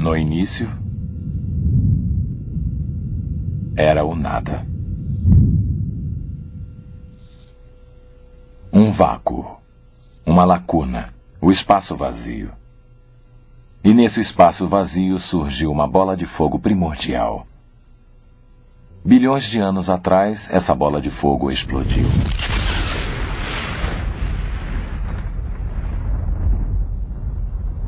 No início, era o nada. Um vácuo, uma lacuna, o espaço vazio. E nesse espaço vazio surgiu uma bola de fogo primordial. Bilhões de anos atrás, essa bola de fogo explodiu.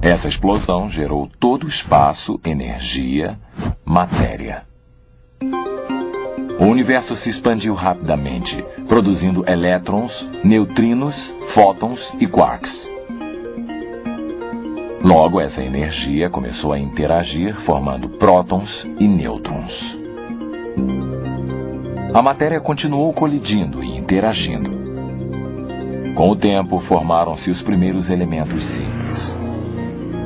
Essa explosão gerou todo o espaço, energia, matéria. O universo se expandiu rapidamente, produzindo elétrons, neutrinos, fótons e quarks. Logo, essa energia começou a interagir, formando prótons e nêutrons. A matéria continuou colidindo e interagindo. Com o tempo, formaram-se os primeiros elementos simples.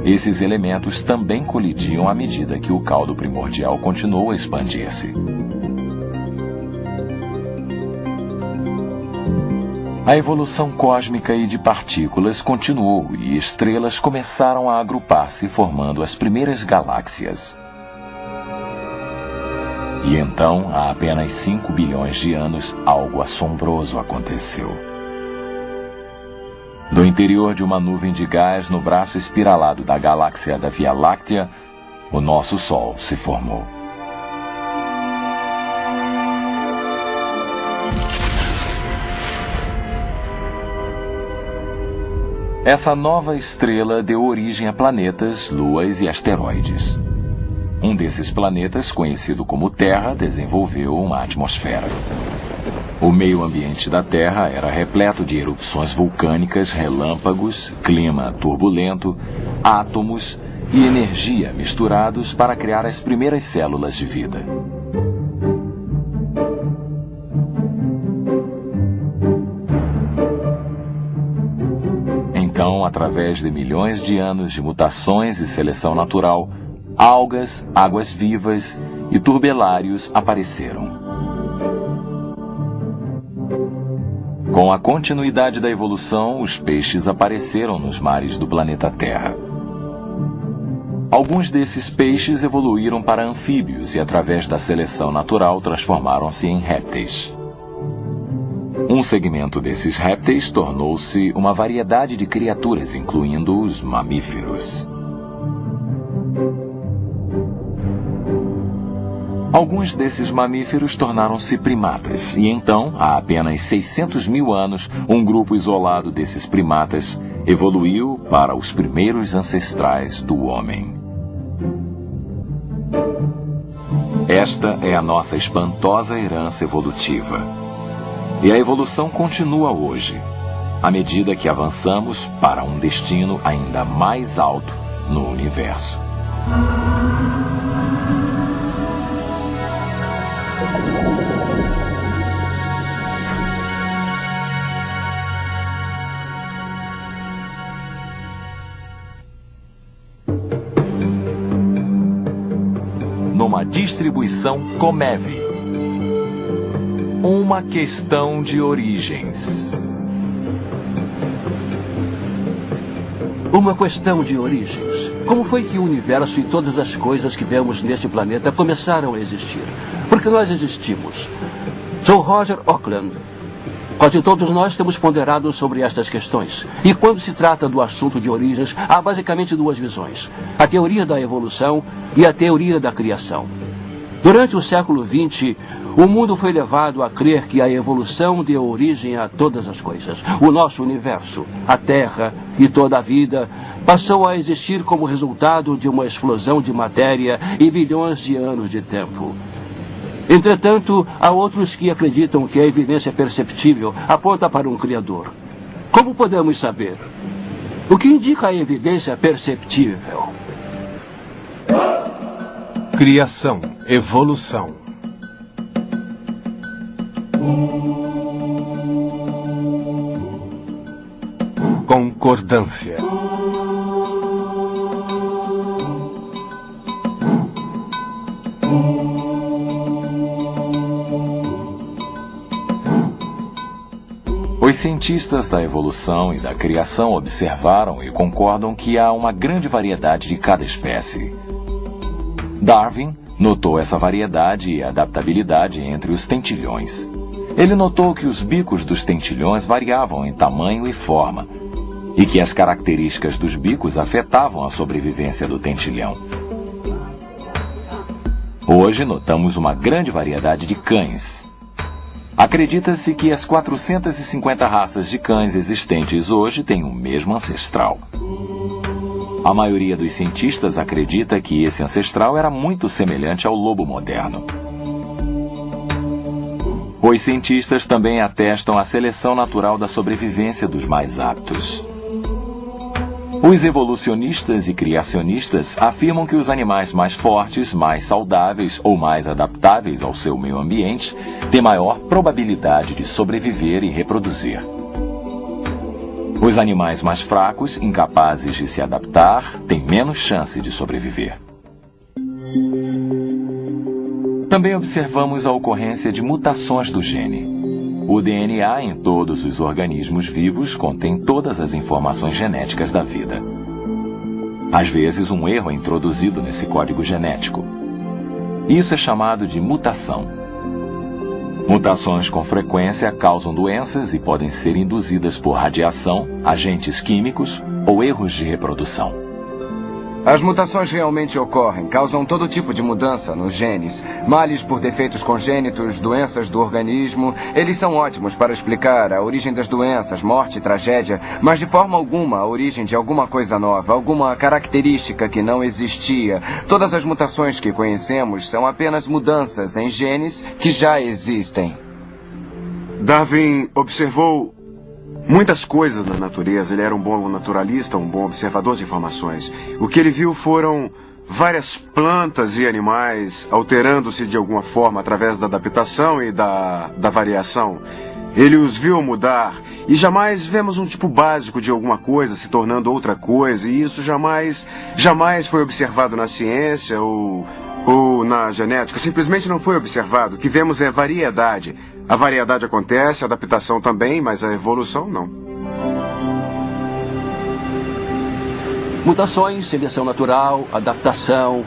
Esses elementos também colidiam à medida que o caldo primordial continuou a expandir-se. A evolução cósmica e de partículas continuou e estrelas começaram a agrupar-se, formando as primeiras galáxias. E então, há apenas 5 bilhões de anos, algo assombroso aconteceu. Do interior de uma nuvem de gás no braço espiralado da galáxia da Via Láctea, o nosso Sol se formou. Essa nova estrela deu origem a planetas, luas e asteroides. Um desses planetas, conhecido como Terra, desenvolveu uma atmosfera. O meio ambiente da Terra era repleto de erupções vulcânicas, relâmpagos, clima turbulento, átomos e energia misturados para criar as primeiras células de vida. Então, através de milhões de anos de mutações e seleção natural, algas, águas vivas e turbelários apareceram. Com a continuidade da evolução, os peixes apareceram nos mares do planeta Terra. Alguns desses peixes evoluíram para anfíbios e, através da seleção natural, transformaram-se em répteis. Um segmento desses répteis tornou-se uma variedade de criaturas, incluindo os mamíferos. Alguns desses mamíferos tornaram-se primatas, e então, há apenas 600 mil anos, um grupo isolado desses primatas evoluiu para os primeiros ancestrais do homem. Esta é a nossa espantosa herança evolutiva. E a evolução continua hoje, à medida que avançamos para um destino ainda mais alto no universo. Numa distribuição Comev. Uma questão de origens. Uma questão de origens. Como foi que o universo e todas as coisas que vemos neste planeta começaram a existir? Porque nós existimos. Sou Roger Auckland. Quase todos nós temos ponderado sobre estas questões. E quando se trata do assunto de origens, há basicamente duas visões: a teoria da evolução e a teoria da criação. Durante o século XX, o mundo foi levado a crer que a evolução deu origem a todas as coisas. O nosso universo, a Terra e toda a vida passou a existir como resultado de uma explosão de matéria e bilhões de anos de tempo. Entretanto, há outros que acreditam que a evidência perceptível aponta para um Criador. Como podemos saber? O que indica a evidência perceptível? Criação, evolução. Concordância. Os cientistas da evolução e da criação observaram e concordam que há uma grande variedade de cada espécie. Darwin notou essa variedade e adaptabilidade entre os tentilhões. Ele notou que os bicos dos tentilhões variavam em tamanho e forma, e que as características dos bicos afetavam a sobrevivência do tentilhão. Hoje notamos uma grande variedade de cães. Acredita-se que as 450 raças de cães existentes hoje têm o mesmo ancestral. A maioria dos cientistas acredita que esse ancestral era muito semelhante ao lobo moderno. Os cientistas também atestam a seleção natural da sobrevivência dos mais aptos. Os evolucionistas e criacionistas afirmam que os animais mais fortes, mais saudáveis ou mais adaptáveis ao seu meio ambiente têm maior probabilidade de sobreviver e reproduzir. Os animais mais fracos, incapazes de se adaptar, têm menos chance de sobreviver. Também observamos a ocorrência de mutações do gene. O DNA em todos os organismos vivos contém todas as informações genéticas da vida. Às vezes, um erro é introduzido nesse código genético. Isso é chamado de mutação. Mutações com frequência causam doenças e podem ser induzidas por radiação, agentes químicos ou erros de reprodução. As mutações realmente ocorrem, causam todo tipo de mudança nos genes. Males por defeitos congênitos, doenças do organismo. Eles são ótimos para explicar a origem das doenças, morte e tragédia, mas de forma alguma a origem de alguma coisa nova, alguma característica que não existia. Todas as mutações que conhecemos são apenas mudanças em genes que já existem. Darwin observou muitas coisas na natureza. Ele era um bom naturalista, um bom observador de informações. O que ele viu foram várias plantas e animais alterando-se de alguma forma através da adaptação e da variação. Ele os viu mudar e jamais vemos um tipo básico de alguma coisa se tornando outra coisa, e isso jamais foi observado na ciência ou na genética. Simplesmente não foi observado. O que vemos é variedade. A variedade acontece, a adaptação também, mas a evolução não. Mutações, seleção natural, adaptação.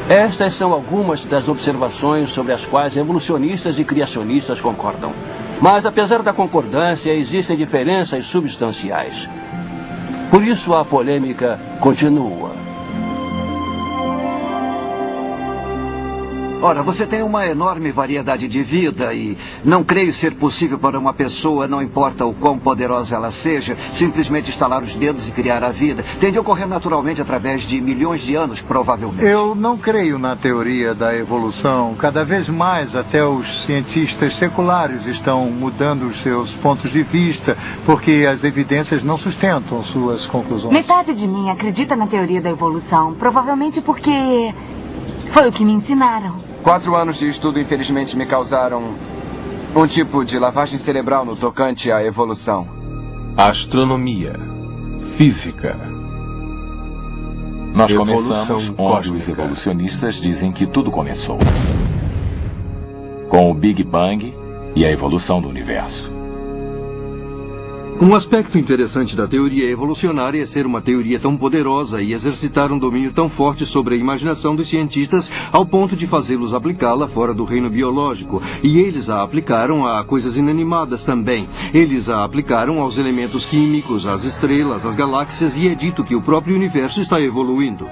Estas são algumas das observações sobre as quais evolucionistas e criacionistas concordam. Mas, apesar da concordância, existem diferenças substanciais. Por isso, a polêmica continua. Ora, você tem uma enorme variedade de vida e não creio ser possível para uma pessoa, não importa o quão poderosa ela seja, simplesmente estalar os dedos e criar a vida. Tem de ocorrer naturalmente através de milhões de anos, provavelmente. Eu não creio na teoria da evolução. Cada vez mais até os cientistas seculares estão mudando os seus pontos de vista porque as evidências não sustentam suas conclusões. Metade de mim acredita na teoria da evolução, provavelmente porque foi o que me ensinaram. 4 anos de estudo, infelizmente, me causaram um tipo de lavagem cerebral no tocante à evolução. Astronomia. Física. Nós Evolução começamos onde cósmica. os evolucionistas dizem que tudo começou. Com o Big Bang e a evolução do universo. Um aspecto interessante da teoria evolucionária é ser uma teoria tão poderosa e exercitar um domínio tão forte sobre a imaginação dos cientistas ao ponto de fazê-los aplicá-la fora do reino biológico. E eles a aplicaram a coisas inanimadas também. Eles a aplicaram aos elementos químicos, às estrelas, às galáxias, e é dito que o próprio universo está evoluindo.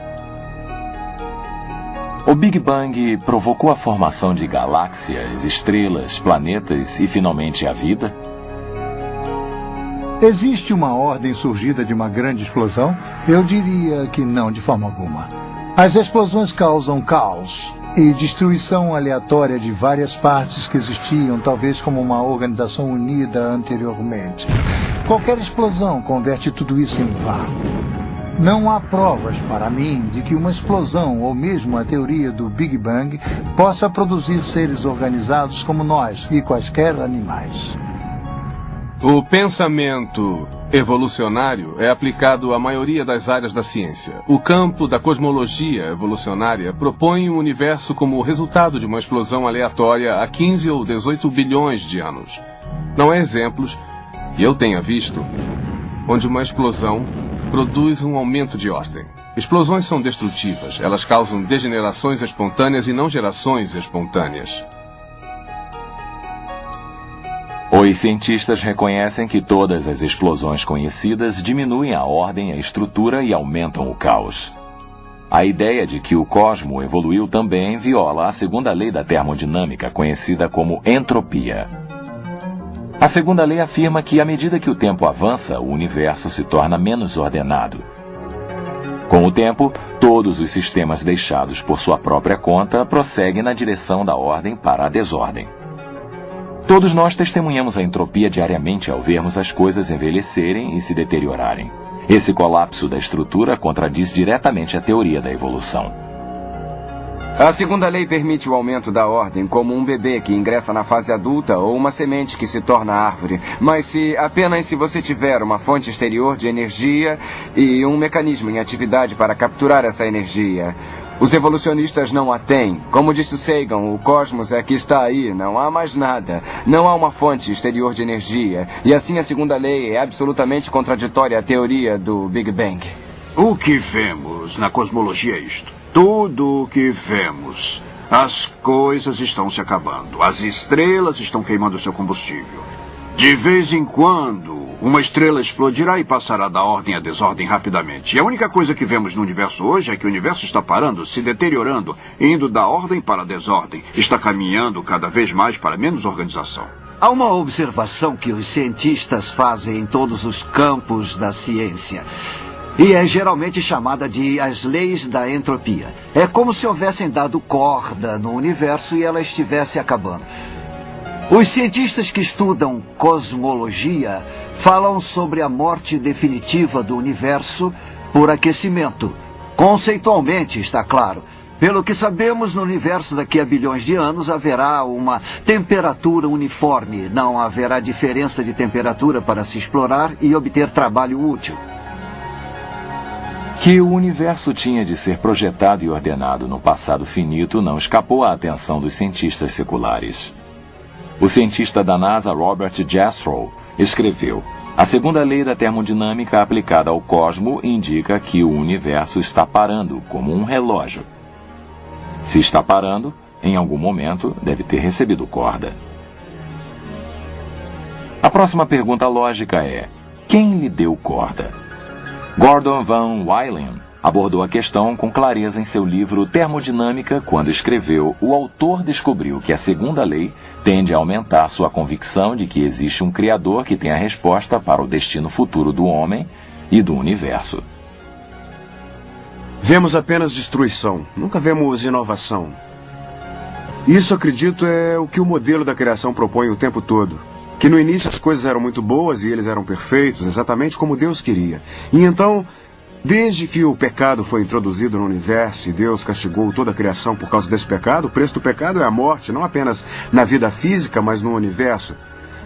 O Big Bang provocou a formação de galáxias, estrelas, planetas e finalmente a vida? Existe uma ordem surgida de uma grande explosão? Eu diria que não, de forma alguma. As explosões causam caos e destruição aleatória de várias partes que existiam, talvez como uma organização unida anteriormente. Qualquer explosão converte tudo isso em vácuo. Não há provas, para mim, de que uma explosão, ou mesmo a teoria do Big Bang, possa produzir seres organizados como nós e quaisquer animais. O pensamento evolucionário é aplicado à maioria das áreas da ciência. O campo da cosmologia evolucionária propõe o universo como o resultado de uma explosão aleatória há 15 ou 18 bilhões de anos. Não há exemplos, que eu tenha visto, onde uma explosão produz um aumento de ordem. Explosões são destrutivas. Elas causam degenerações espontâneas e não gerações espontâneas. Os cientistas reconhecem que todas as explosões conhecidas diminuem a ordem, a estrutura e aumentam o caos. A ideia de que o cosmo evoluiu também viola a segunda lei da termodinâmica, conhecida como entropia. A segunda lei afirma que, à medida que o tempo avança, o universo se torna menos ordenado. Com o tempo, todos os sistemas deixados por sua própria conta prosseguem na direção da ordem para a desordem. Todos nós testemunhamos a entropia diariamente ao vermos as coisas envelhecerem e se deteriorarem. Esse colapso da estrutura contradiz diretamente a teoria da evolução. A segunda lei permite o aumento da ordem, como um bebê que ingressa na fase adulta ou uma semente que se torna árvore. Mas apenas se você tiver uma fonte exterior de energia e um mecanismo em atividade para capturar essa energia. Os evolucionistas não a têm. Como disse Sagan, o cosmos é que está aí, não há mais nada. Não há uma fonte exterior de energia. E assim a segunda lei é absolutamente contraditória à teoria do Big Bang. O que vemos na cosmologia é isto. Tudo o que vemos. As coisas estão se acabando. As estrelas estão queimando seu combustível. De vez em quando, uma estrela explodirá e passará da ordem à desordem rapidamente. E a única coisa que vemos no universo hoje é que o universo está parando, se deteriorando, indo da ordem para a desordem. Está caminhando cada vez mais para menos organização. Há uma observação que os cientistas fazem em todos os campos da ciência. E é geralmente chamada de as leis da entropia. É como se houvessem dado corda no universo e ela estivesse acabando. Os cientistas que estudam cosmologia falam sobre a morte definitiva do universo por aquecimento. Conceitualmente, está claro. Pelo que sabemos, no universo daqui a bilhões de anos haverá uma temperatura uniforme. Não haverá diferença de temperatura para se explorar e obter trabalho útil. Que o universo tinha de ser projetado e ordenado no passado finito não escapou à atenção dos cientistas seculares. O cientista da NASA, Robert Jastrow, escreveu: a segunda lei da termodinâmica aplicada ao cosmo indica que o universo está parando, como um relógio. Se está parando, em algum momento deve ter recebido corda. A próxima pergunta lógica é: quem lhe deu corda? Gordon Van Wylen abordou a questão com clareza em seu livro Termodinâmica quando escreveu: o autor descobriu que a segunda lei tende a aumentar sua convicção de que existe um Criador que tem a resposta para o destino futuro do homem e do universo. Vemos apenas destruição, nunca vemos inovação. Isso, acredito, é o que o modelo da criação propõe o tempo todo. Que no início as coisas eram muito boas e eles eram perfeitos, exatamente como Deus queria. E então, desde que o pecado foi introduzido no universo e Deus castigou toda a criação por causa desse pecado, o preço do pecado é a morte, não apenas na vida física, mas no universo.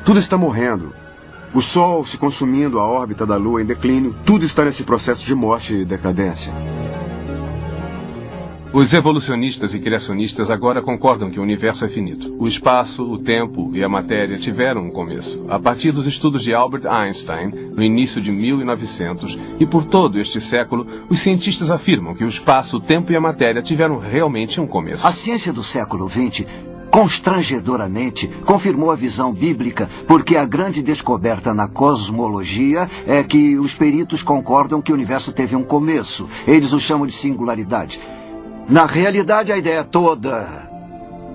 Tudo está morrendo. O Sol se consumindo, a órbita da Lua em declínio, tudo está nesse processo de morte e decadência. Os evolucionistas e criacionistas agora concordam que o universo é finito. O espaço, o tempo e a matéria tiveram um começo, a partir dos estudos de Albert Einstein, no início de 1900, e por todo este século, os cientistas afirmam que o espaço, o tempo e a matéria tiveram realmente um começo. A ciência do século XX, constrangedoramente, confirmou a visão bíblica, porque a grande descoberta na cosmologia é que os peritos concordam que o universo teve um começo. Eles o chamam de singularidade. Na realidade, a ideia toda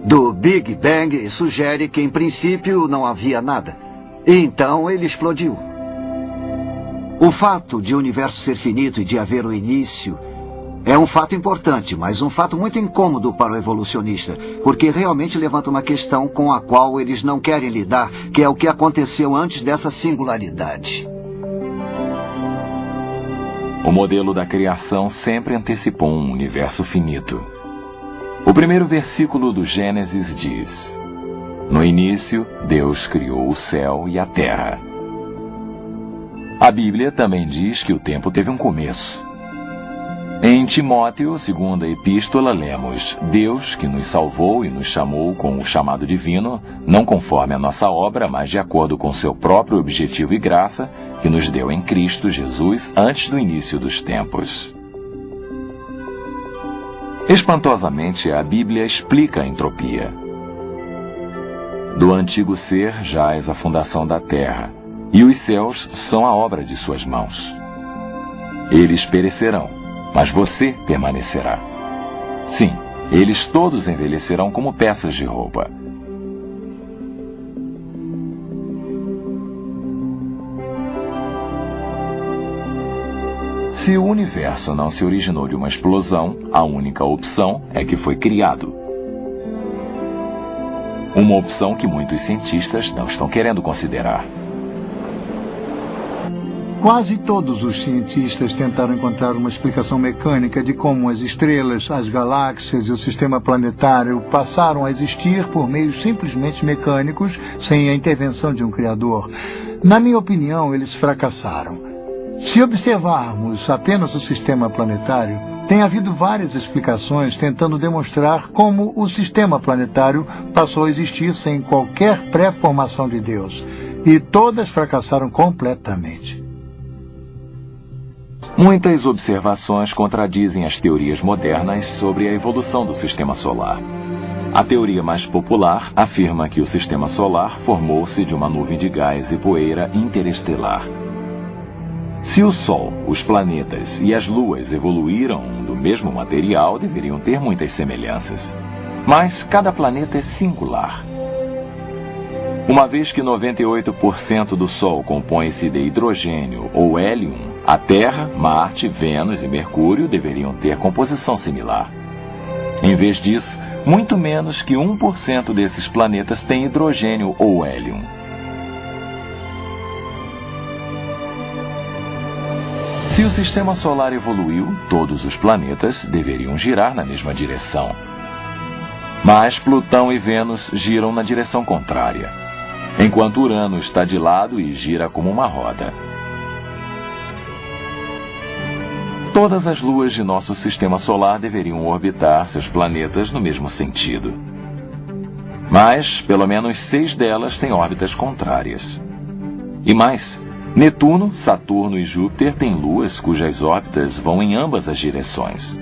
do Big Bang sugere que, em princípio, não havia nada. E então ele explodiu. O fato de o universo ser finito e de haver um início é um fato importante, mas um fato muito incômodo para o evolucionista, porque realmente levanta uma questão com a qual eles não querem lidar, que é o que aconteceu antes dessa singularidade. O modelo da criação sempre antecipou um universo finito. O primeiro versículo do Gênesis diz: no início, Deus criou o céu e a terra. A Bíblia também diz que o tempo teve um começo. Em Timóteo, segunda epístola, lemos: Deus, que nos salvou e nos chamou com o chamado divino, não conforme a nossa obra, mas de acordo com seu próprio objetivo e graça, que nos deu em Cristo Jesus antes do início dos tempos. Espantosamente, a Bíblia explica a entropia. Do antigo ser jaz a fundação da terra, e os céus são a obra de suas mãos. Eles perecerão, mas você permanecerá. Sim, eles todos envelhecerão como peças de roupa. Se o universo não se originou de uma explosão, a única opção é que foi criado. Uma opção que muitos cientistas não estão querendo considerar. Quase todos os cientistas tentaram encontrar uma explicação mecânica de como as estrelas, as galáxias e o sistema planetário passaram a existir por meios simplesmente mecânicos, sem a intervenção de um criador. Na minha opinião, eles fracassaram. Se observarmos apenas o sistema planetário, tem havido várias explicações tentando demonstrar como o sistema planetário passou a existir sem qualquer pré-formação de Deus. E todas fracassaram completamente. Muitas observações contradizem as teorias modernas sobre a evolução do sistema solar. A teoria mais popular afirma que o sistema solar formou-se de uma nuvem de gás e poeira interestelar. Se o Sol, os planetas e as luas evoluíram do mesmo material, deveriam ter muitas semelhanças. Mas cada planeta é singular. Uma vez que 98% do Sol compõe-se de hidrogênio ou hélio, a Terra, Marte, Vênus e Mercúrio deveriam ter composição similar. Em vez disso, muito menos que 1% desses planetas tem hidrogênio ou hélio. Se o sistema solar evoluiu, todos os planetas deveriam girar na mesma direção. Mas Plutão e Vênus giram na direção contrária, enquanto Urano está de lado e gira como uma roda. Todas as luas de nosso sistema solar deveriam orbitar seus planetas no mesmo sentido. Mas, pelo menos 6 delas têm órbitas contrárias. E mais, Netuno, Saturno e Júpiter têm luas cujas órbitas vão em ambas as direções.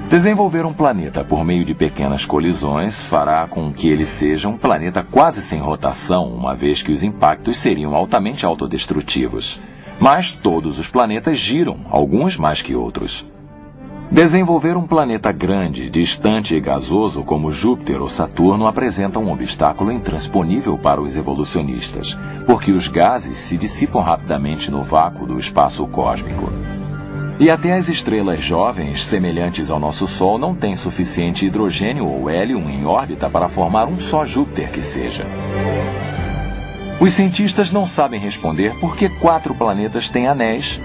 Desenvolver um planeta por meio de pequenas colisões fará com que ele seja um planeta quase sem rotação, uma vez que os impactos seriam altamente autodestrutivos. Mas todos os planetas giram, alguns mais que outros. Desenvolver um planeta grande, distante e gasoso como Júpiter ou Saturno apresenta um obstáculo intransponível para os evolucionistas, porque os gases se dissipam rapidamente no vácuo do espaço cósmico. E até as estrelas jovens, semelhantes ao nosso Sol, não têm suficiente hidrogênio ou hélio em órbita para formar um só Júpiter que seja. Os cientistas não sabem responder por que 4 planetas têm anéis,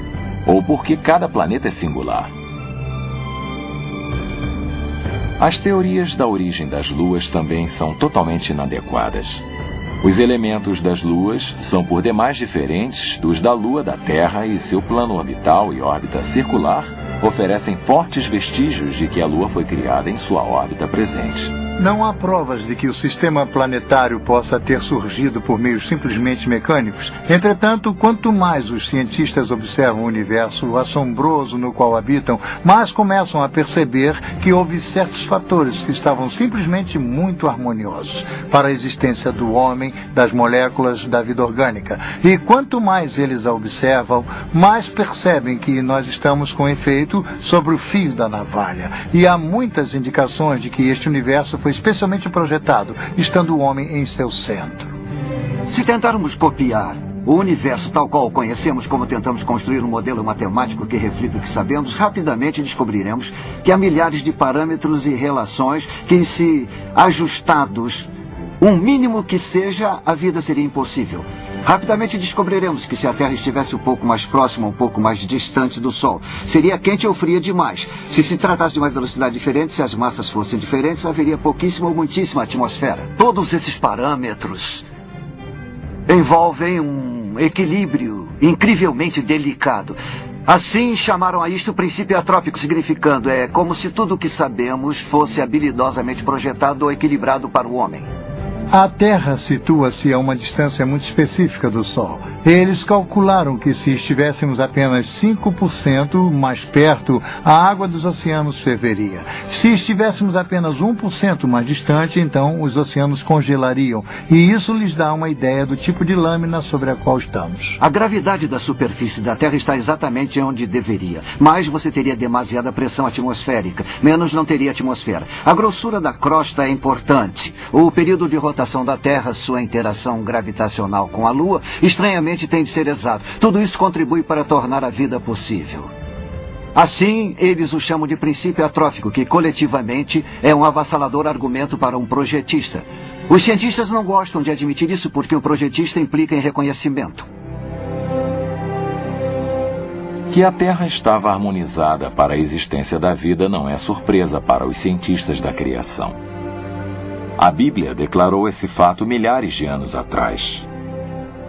ou por que cada planeta é singular. As teorias da origem das luas também são totalmente inadequadas. Os elementos das luas são por demais diferentes dos da Lua da Terra e seu plano orbital e órbita circular oferecem fortes vestígios de que a Lua foi criada em sua órbita presente. Não há provas de que o sistema planetário possa ter surgido por meios simplesmente mecânicos. Entretanto, quanto mais os cientistas observam o universo assombroso no qual habitam, mais começam a perceber que houve certos fatores que estavam simplesmente muito harmoniosos para a existência do homem, das moléculas, da vida orgânica. E quanto mais eles a observam, mais percebem que nós estamos com efeito sobre o fio da navalha. E há muitas indicações de que este universo foi especialmente projetado, estando o homem em seu centro. Se tentarmos copiar o universo tal qual o conhecemos, como tentamos construir um modelo matemático que reflita o que sabemos, rapidamente descobriremos que há milhares de parâmetros e relações que, se ajustados, um mínimo que seja, a vida seria impossível. Rapidamente descobriremos que se a Terra estivesse um pouco mais próxima, um pouco mais distante do Sol, seria quente ou fria demais. Se tratasse de uma velocidade diferente, se as massas fossem diferentes, haveria pouquíssima ou muitíssima atmosfera. Todos esses parâmetros envolvem um equilíbrio incrivelmente delicado. Assim chamaram a isto princípio atrópico, significando como se tudo o que sabemos fosse habilidosamente projetado ou equilibrado para o homem. A Terra situa-se a uma distância muito específica do Sol. Eles calcularam que se estivéssemos apenas 5% mais perto, a água dos oceanos ferveria. Se estivéssemos apenas 1% mais distante, então os oceanos congelariam. E isso lhes dá uma ideia do tipo de lâmina sobre a qual estamos. A gravidade da superfície da Terra está exatamente onde deveria. Mais você teria demasiada pressão atmosférica, menos não teria atmosfera. A grossura da crosta é importante. O período de rotação da Terra, sua interação gravitacional com a Lua, estranhamente tem de ser exato. Tudo isso contribui para tornar a vida possível. Assim, eles o chamam de princípio atrófico, que coletivamente é um avassalador argumento para um projetista. Os cientistas não gostam de admitir isso porque o projetista implica em reconhecimento. Que a Terra estava harmonizada para a existência da vida não é surpresa para os cientistas da criação. A Bíblia declarou esse fato milhares de anos atrás.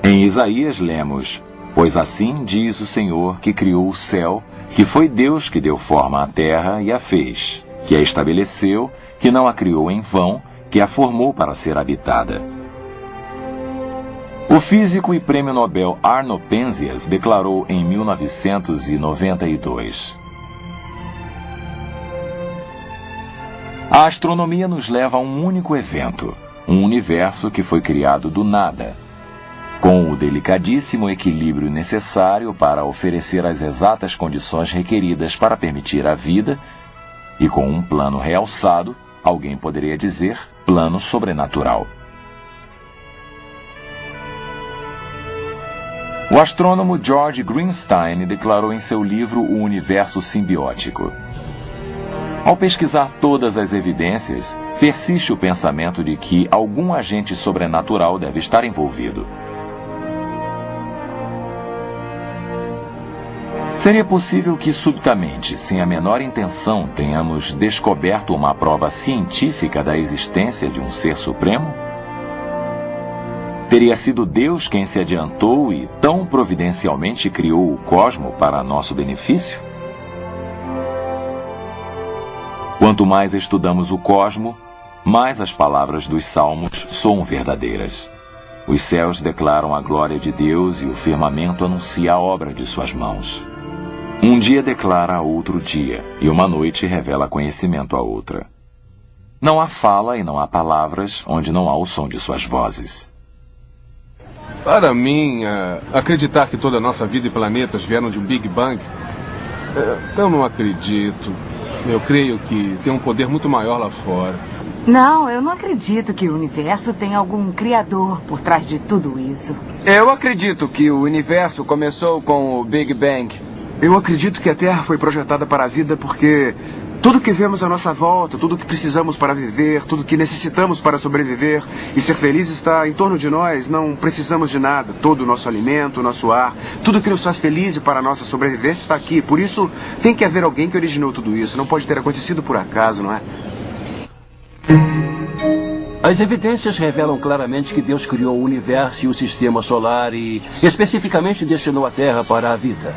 Em Isaías lemos: "Pois assim diz o Senhor que criou o céu, que foi Deus que deu forma à terra e a fez, que a estabeleceu, que não a criou em vão, que a formou para ser habitada." O físico e prêmio Nobel Arno Penzias declarou em 1992: "A astronomia nos leva a um único evento, um universo que foi criado do nada, com o delicadíssimo equilíbrio necessário para oferecer as exatas condições requeridas para permitir a vida, e com um plano realçado, alguém poderia dizer, plano sobrenatural." O astrônomo George Greenstein declarou em seu livro O Universo Simbiótico: "Ao pesquisar todas as evidências, persiste o pensamento de que algum agente sobrenatural deve estar envolvido. Seria possível que subitamente, sem a menor intenção, tenhamos descoberto uma prova científica da existência de um ser supremo? Teria sido Deus quem se adiantou e tão providencialmente criou o cosmo para nosso benefício? Quanto mais estudamos o cosmo, mais as palavras dos salmos soam verdadeiras. Os céus declaram a glória de Deus e o firmamento anuncia a obra de suas mãos. Um dia declara a outro dia, e uma noite revela conhecimento a outra. Não há fala e não há palavras onde não há o som de suas vozes." Para mim, acreditar que toda a nossa vida e planetas vieram de um Big Bang, eu não acredito. Eu creio que tem um poder muito maior lá fora. Não, eu não acredito que o universo tem algum criador por trás de tudo isso. Eu acredito que o universo começou com o Big Bang. Eu acredito que a Terra foi projetada para a vida porque tudo que vemos à nossa volta, tudo que precisamos para viver, tudo que necessitamos para sobreviver e ser feliz está em torno de nós. Não precisamos de nada. Todo o nosso alimento, o nosso ar, tudo que nos faz felizes para a nossa sobrevivência está aqui. Por isso, tem que haver alguém que originou tudo isso. Não pode ter acontecido por acaso, não é? As evidências revelam claramente que Deus criou o universo e o sistema solar e, especificamente, destinou a Terra para a vida.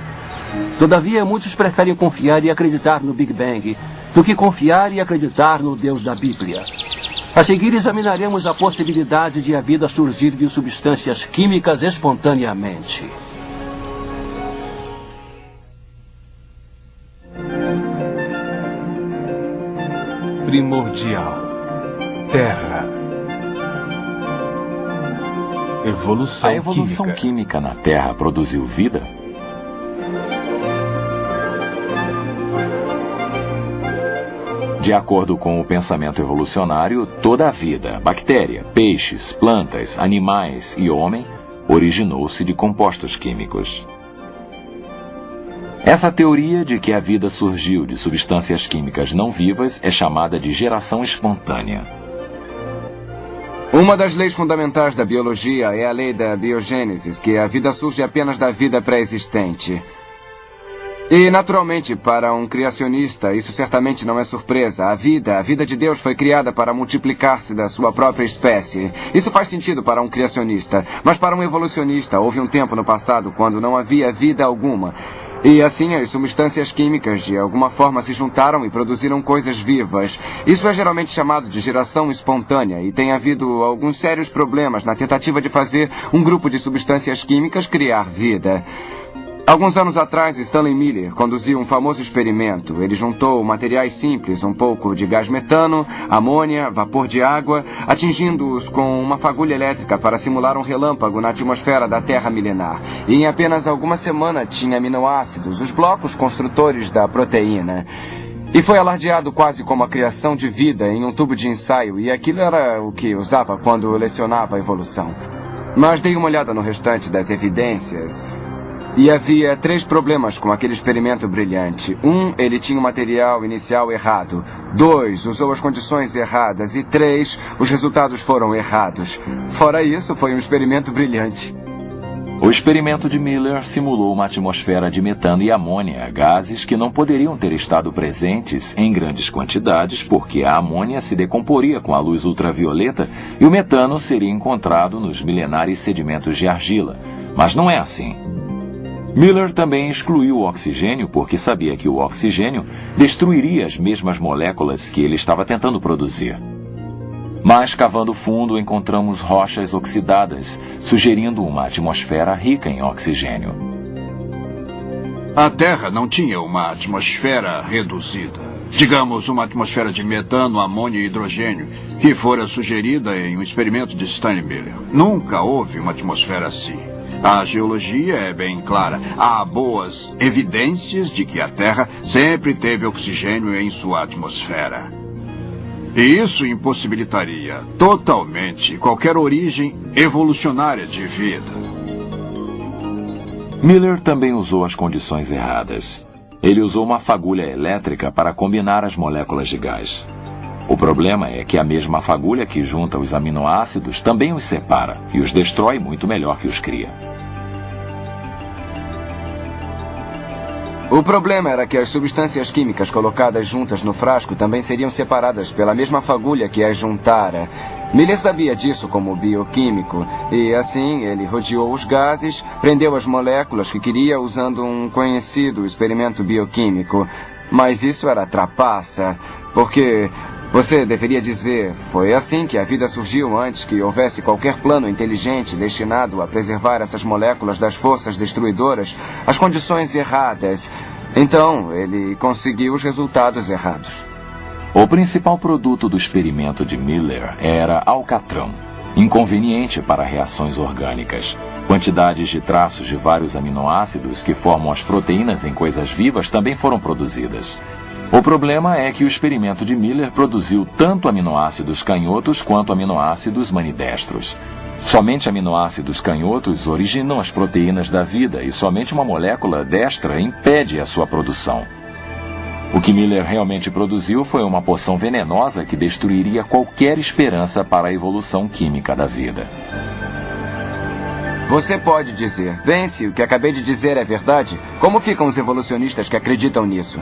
Todavia, muitos preferem confiar e acreditar no Big Bang do que confiar e acreditar no Deus da Bíblia. A seguir, examinaremos a possibilidade de a vida surgir de substâncias químicas espontaneamente. Primordial. Terra. Evolução A evolução química na Terra produziu vida? De acordo com o pensamento evolucionário, toda a vida, bactéria, peixes, plantas, animais e homem, originou-se de compostos químicos. Essa teoria de que a vida surgiu de substâncias químicas não vivas é chamada de geração espontânea. Uma das leis fundamentais da biologia é a lei da biogênese, que a vida surge apenas da vida pré-existente. E, naturalmente, para um criacionista, isso certamente não é surpresa. A vida de Deus foi criada para multiplicar-se da sua própria espécie. Isso faz sentido para um criacionista. Mas para um evolucionista, houve um tempo no passado quando não havia vida alguma. E assim as substâncias químicas de alguma forma se juntaram e produziram coisas vivas. Isso é geralmente chamado de geração espontânea e tem havido alguns sérios problemas na tentativa de fazer um grupo de substâncias químicas criar vida. Alguns anos atrás, Stanley Miller conduziu um famoso experimento. Ele juntou materiais simples, um pouco de gás metano, amônia, vapor de água, atingindo-os com uma fagulha elétrica para simular um relâmpago na atmosfera da Terra milenar. E em apenas algumas semanas tinha aminoácidos, os blocos construtores da proteína. E foi alardeado quase como a criação de vida em um tubo de ensaio, e aquilo era o que usava quando lecionava a evolução. Mas dei uma olhada no restante das evidências. E havia 3 problemas com aquele experimento brilhante. 1, ele tinha o material inicial errado. 2, usou as condições erradas. E 3, os resultados foram errados. Fora isso, foi um experimento brilhante. O experimento de Miller simulou uma atmosfera de metano e amônia, gases que não poderiam ter estado presentes em grandes quantidades porque a amônia se decomporia com a luz ultravioleta e o metano seria encontrado nos milenares sedimentos de argila. Mas não é assim. Miller também excluiu o oxigênio porque sabia que o oxigênio destruiria as mesmas moléculas que ele estava tentando produzir. Mas, cavando fundo, encontramos rochas oxidadas, sugerindo uma atmosfera rica em oxigênio. A Terra não tinha uma atmosfera reduzida. Digamos, uma atmosfera de metano, amônia e hidrogênio, que fora sugerida em um experimento de Stanley Miller. Nunca houve uma atmosfera assim. A geologia é bem clara. Há boas evidências de que a Terra sempre teve oxigênio em sua atmosfera. E isso impossibilitaria totalmente qualquer origem evolucionária de vida. Miller também usou as condições erradas. Ele usou uma fagulha elétrica para combinar as moléculas de gás. O problema é que a mesma fagulha que junta os aminoácidos também os separa e os destrói muito melhor que os cria. O problema era que as substâncias químicas colocadas juntas no frasco também seriam separadas pela mesma fagulha que as juntara. Miller sabia disso como bioquímico, e assim ele rodeou os gases, prendeu as moléculas que queria usando um conhecido experimento bioquímico. Mas isso era trapaça, porque você deveria dizer, foi assim que a vida surgiu antes que houvesse qualquer plano inteligente destinado a preservar essas moléculas das forças destruidoras, as condições erradas. Então, ele conseguiu os resultados errados. O principal produto do experimento de Miller era alcatrão, inconveniente para reações orgânicas. Quantidades de traços de vários aminoácidos que formam as proteínas em coisas vivas também foram produzidas. O problema é que o experimento de Miller produziu tanto aminoácidos canhotos quanto aminoácidos manidestros. Somente aminoácidos canhotos originam as proteínas da vida e somente uma molécula destra impede a sua produção. O que Miller realmente produziu foi uma poção venenosa que destruiria qualquer esperança para a evolução química da vida. Você pode dizer, bem, se o que acabei de dizer é verdade, como ficam os evolucionistas que acreditam nisso?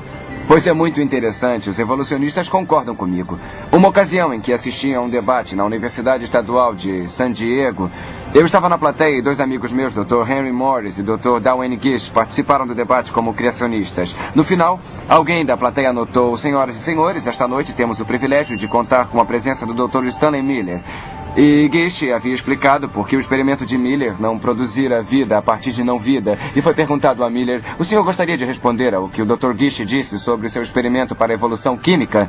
Pois é muito interessante, os evolucionistas concordam comigo. Uma ocasião em que assisti a um debate na Universidade Estadual de San Diego, eu estava na plateia e 2 amigos meus, Dr. Henry Morris e Dr. Dwayne Gish, participaram do debate como criacionistas. No final, alguém da plateia anotou, senhoras e senhores, esta noite temos o privilégio de contar com a presença do Dr. Stanley Miller. E Gish havia explicado por que o experimento de Miller não produzira vida a partir de não vida. E foi perguntado a Miller, o senhor gostaria de responder ao que o Dr. Gish disse sobre seu experimento para a evolução química?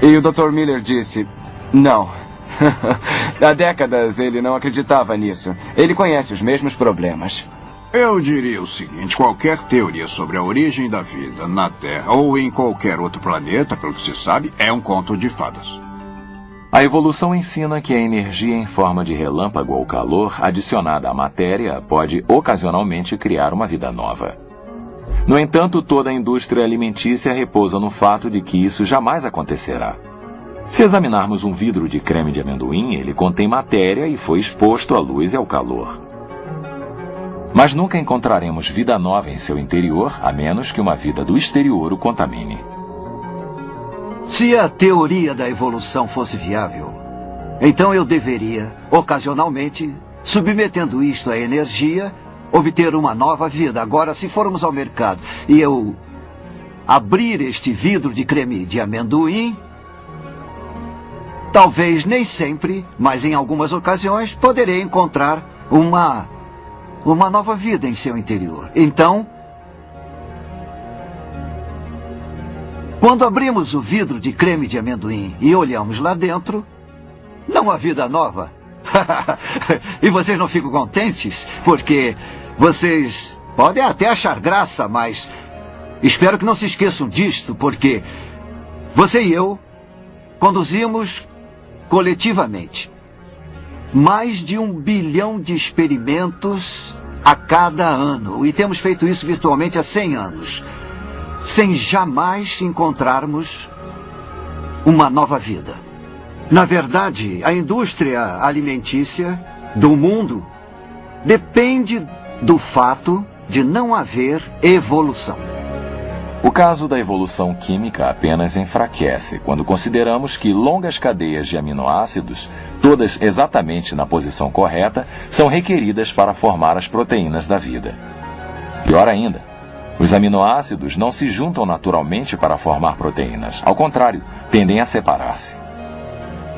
E o Dr. Miller disse, não. Há décadas ele não acreditava nisso. Ele conhece os mesmos problemas. Eu diria o seguinte, qualquer teoria sobre a origem da vida na Terra ou em qualquer outro planeta, pelo que se sabe, é um conto de fadas. A evolução ensina que a energia em forma de relâmpago ou calor adicionada à matéria pode ocasionalmente criar uma vida nova. No entanto, toda a indústria alimentícia repousa no fato de que isso jamais acontecerá. Se examinarmos um vidro de creme de amendoim, ele contém matéria e foi exposto à luz e ao calor. Mas nunca encontraremos vida nova em seu interior, a menos que uma vida do exterior o contamine. Se a teoria da evolução fosse viável, então eu deveria, ocasionalmente, submetendo isto à energia, obter uma nova vida. Agora, se formos ao mercado e eu abrir este vidro de creme de amendoim, talvez nem sempre, mas em algumas ocasiões, poderei encontrar uma nova vida em seu interior. Então, quando abrimos o vidro de creme de amendoim e olhamos lá dentro, não há vida nova. E vocês não ficam contentes? Porque vocês podem até achar graça, mas espero que não se esqueçam disto, porque você e eu conduzimos coletivamente mais de 1 bilhão de experimentos a cada ano. E temos feito isso virtualmente há 100 anos, sem jamais encontrarmos uma nova vida. Na verdade, a indústria alimentícia do mundo depende do fato de não haver evolução. O caso da evolução química apenas enfraquece quando consideramos que longas cadeias de aminoácidos, todas exatamente na posição correta, são requeridas para formar as proteínas da vida. Pior ainda, os aminoácidos não se juntam naturalmente para formar proteínas. Ao contrário, tendem a separar-se.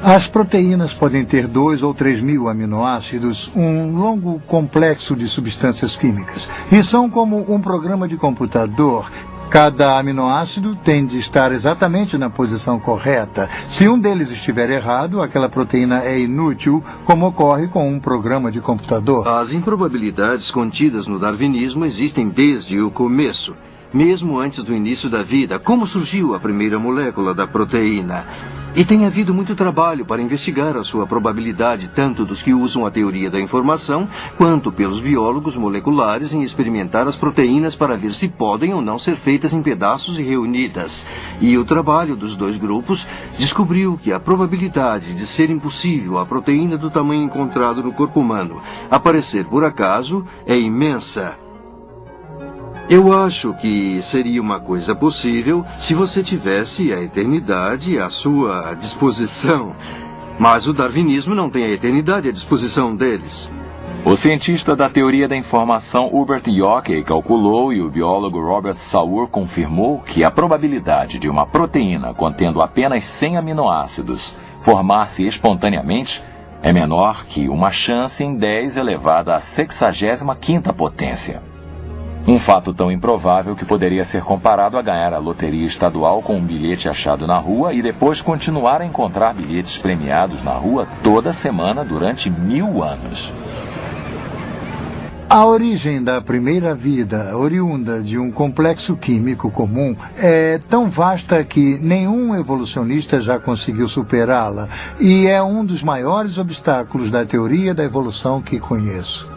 As proteínas podem ter 2 ou 3 mil aminoácidos, um longo complexo de substâncias químicas, e são como um programa de computador. Cada aminoácido tem de estar exatamente na posição correta. Se um deles estiver errado, aquela proteína é inútil, como ocorre com um programa de computador. As improbabilidades contidas no darwinismo existem desde o começo. Mesmo antes do início da vida, como surgiu a primeira molécula da proteína. E tem havido muito trabalho para investigar a sua probabilidade, tanto dos que usam a teoria da informação, quanto pelos biólogos moleculares em experimentar as proteínas para ver se podem ou não ser feitas em pedaços e reunidas. E o trabalho dos dois grupos descobriu que a probabilidade de ser impossível a proteína do tamanho encontrado no corpo humano aparecer por acaso é imensa. Eu acho que seria uma coisa possível se você tivesse a eternidade à sua disposição. Mas o darwinismo não tem a eternidade à disposição deles. O cientista da teoria da informação Hubert Yockey calculou e o biólogo Robert Sauer confirmou que a probabilidade de uma proteína contendo apenas 100 aminoácidos formar-se espontaneamente é menor que uma chance em 10 elevada à 65ª potência. Um fato tão improvável que poderia ser comparado a ganhar a loteria estadual com um bilhete achado na rua e depois continuar a encontrar bilhetes premiados na rua toda semana durante 1000 anos. A origem da primeira vida, oriunda de um complexo químico comum, é tão vasta que nenhum evolucionista já conseguiu superá-la e é um dos maiores obstáculos da teoria da evolução que conheço.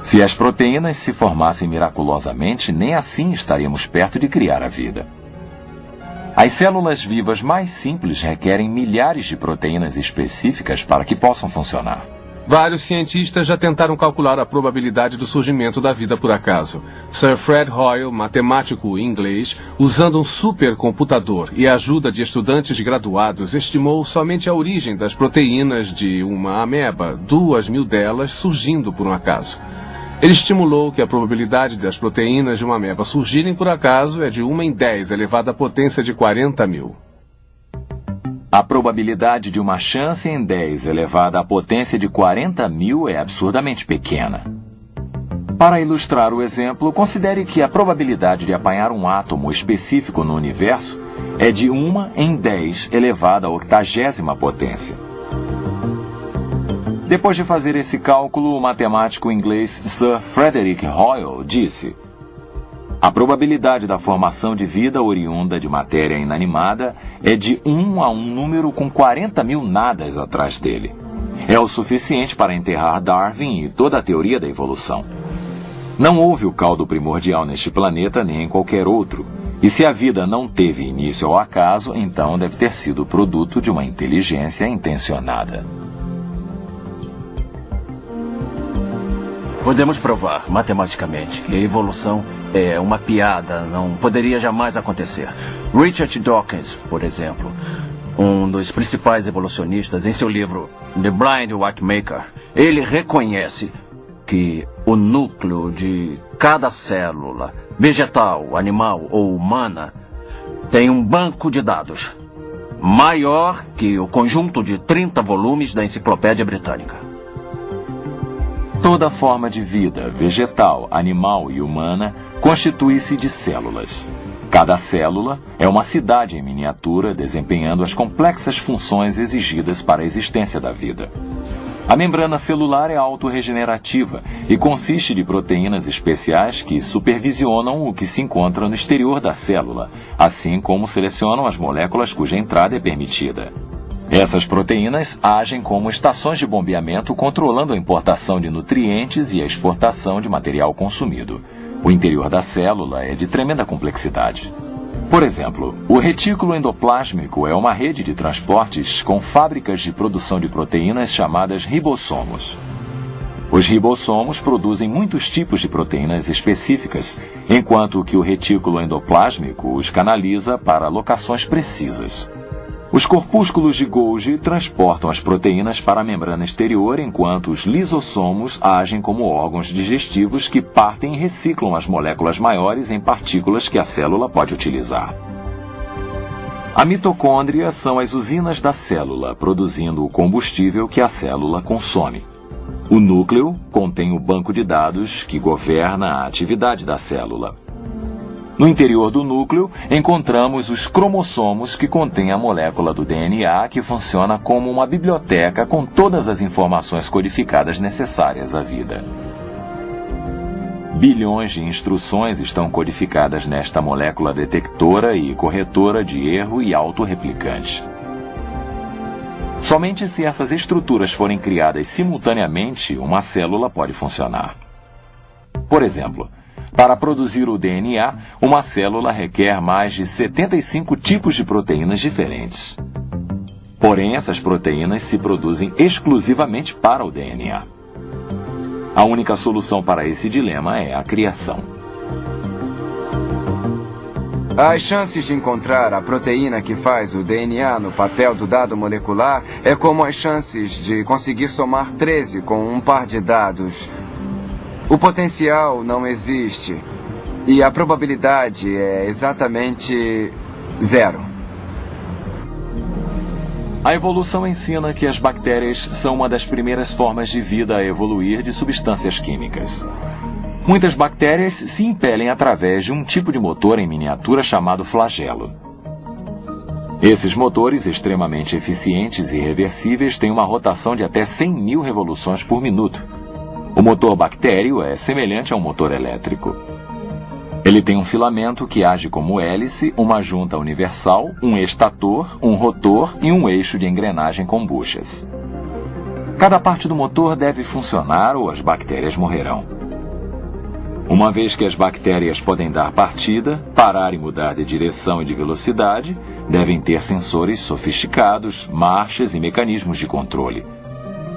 Se as proteínas se formassem miraculosamente, nem assim estaríamos perto de criar a vida. As células vivas mais simples requerem milhares de proteínas específicas para que possam funcionar. Vários cientistas já tentaram calcular a probabilidade do surgimento da vida por acaso. Sir Fred Hoyle, matemático inglês, usando um supercomputador e a ajuda de estudantes graduados, estimou somente a origem das proteínas de uma ameba, 2.000 delas surgindo por um acaso. Ele estimulou que a probabilidade das proteínas de uma ameba surgirem por acaso é de 1 em 10 elevada à potência de 40.000. A probabilidade de uma chance em 10 elevada à potência de 40.000 é absurdamente pequena. Para ilustrar o exemplo, considere que a probabilidade de apanhar um átomo específico no universo é de 1 em 10 elevada à 80ª potência. Depois de fazer esse cálculo, o matemático inglês Sir Frederick Hoyle disse: a probabilidade da formação de vida oriunda de matéria inanimada é de 1 a um número com 40.000 nadas atrás dele. É o suficiente para enterrar Darwin e toda a teoria da evolução. Não houve o caldo primordial neste planeta nem em qualquer outro. E se a vida não teve início ao acaso, então deve ter sido produto de uma inteligência intencionada. Podemos provar, matematicamente, que a evolução é uma piada, não poderia jamais acontecer. Richard Dawkins, por exemplo, um dos principais evolucionistas, em seu livro The Blind Watchmaker, ele reconhece que o núcleo de cada célula, vegetal, animal ou humana, tem um banco de dados maior que o conjunto de 30 volumes da Enciclopédia Britânica. Toda forma de vida, vegetal, animal e humana, constitui-se de células. Cada célula é uma cidade em miniatura desempenhando as complexas funções exigidas para a existência da vida. A membrana celular é autorregenerativa e consiste de proteínas especiais que supervisionam o que se encontra no exterior da célula, assim como selecionam as moléculas cuja entrada é permitida. Essas proteínas agem como estações de bombeamento, controlando a importação de nutrientes e a exportação de material consumido. O interior da célula é de tremenda complexidade. Por exemplo, o retículo endoplásmico é uma rede de transportes com fábricas de produção de proteínas chamadas ribossomos. Os ribossomos produzem muitos tipos de proteínas específicas, enquanto que o retículo endoplásmico os canaliza para locações precisas. Os corpúsculos de Golgi transportam as proteínas para a membrana exterior, enquanto os lisossomos agem como órgãos digestivos que partem e reciclam as moléculas maiores em partículas que a célula pode utilizar. A mitocôndria são as usinas da célula, produzindo o combustível que a célula consome. O núcleo contém o banco de dados que governa a atividade da célula. No interior do núcleo, encontramos os cromossomos, que contêm a molécula do DNA, que funciona como uma biblioteca com todas as informações codificadas necessárias à vida. Bilhões de instruções estão codificadas nesta molécula detectora e corretora de erro e autorreplicante. Somente se essas estruturas forem criadas simultaneamente, uma célula pode funcionar. Por exemplo, para produzir o DNA, uma célula requer mais de 75 tipos de proteínas diferentes. Porém, essas proteínas se produzem exclusivamente para o DNA. A única solução para esse dilema é a criação. As chances de encontrar a proteína que faz o DNA no papel do dado molecular é como as chances de conseguir somar 13 com um par de dados. O potencial não existe e a probabilidade é exatamente 0. A evolução ensina que as bactérias são uma das primeiras formas de vida a evoluir de substâncias químicas. Muitas bactérias se impelem através de um tipo de motor em miniatura chamado flagelo. Esses motores extremamente eficientes e reversíveis têm uma rotação de até 100.000 revoluções por minuto. O motor bactério é semelhante a um motor elétrico. Ele tem um filamento que age como hélice, uma junta universal, um estator, um rotor e um eixo de engrenagem com buchas. Cada parte do motor deve funcionar ou as bactérias morrerão. Uma vez que as bactérias podem dar partida, parar e mudar de direção e de velocidade, devem ter sensores sofisticados, marchas e mecanismos de controle.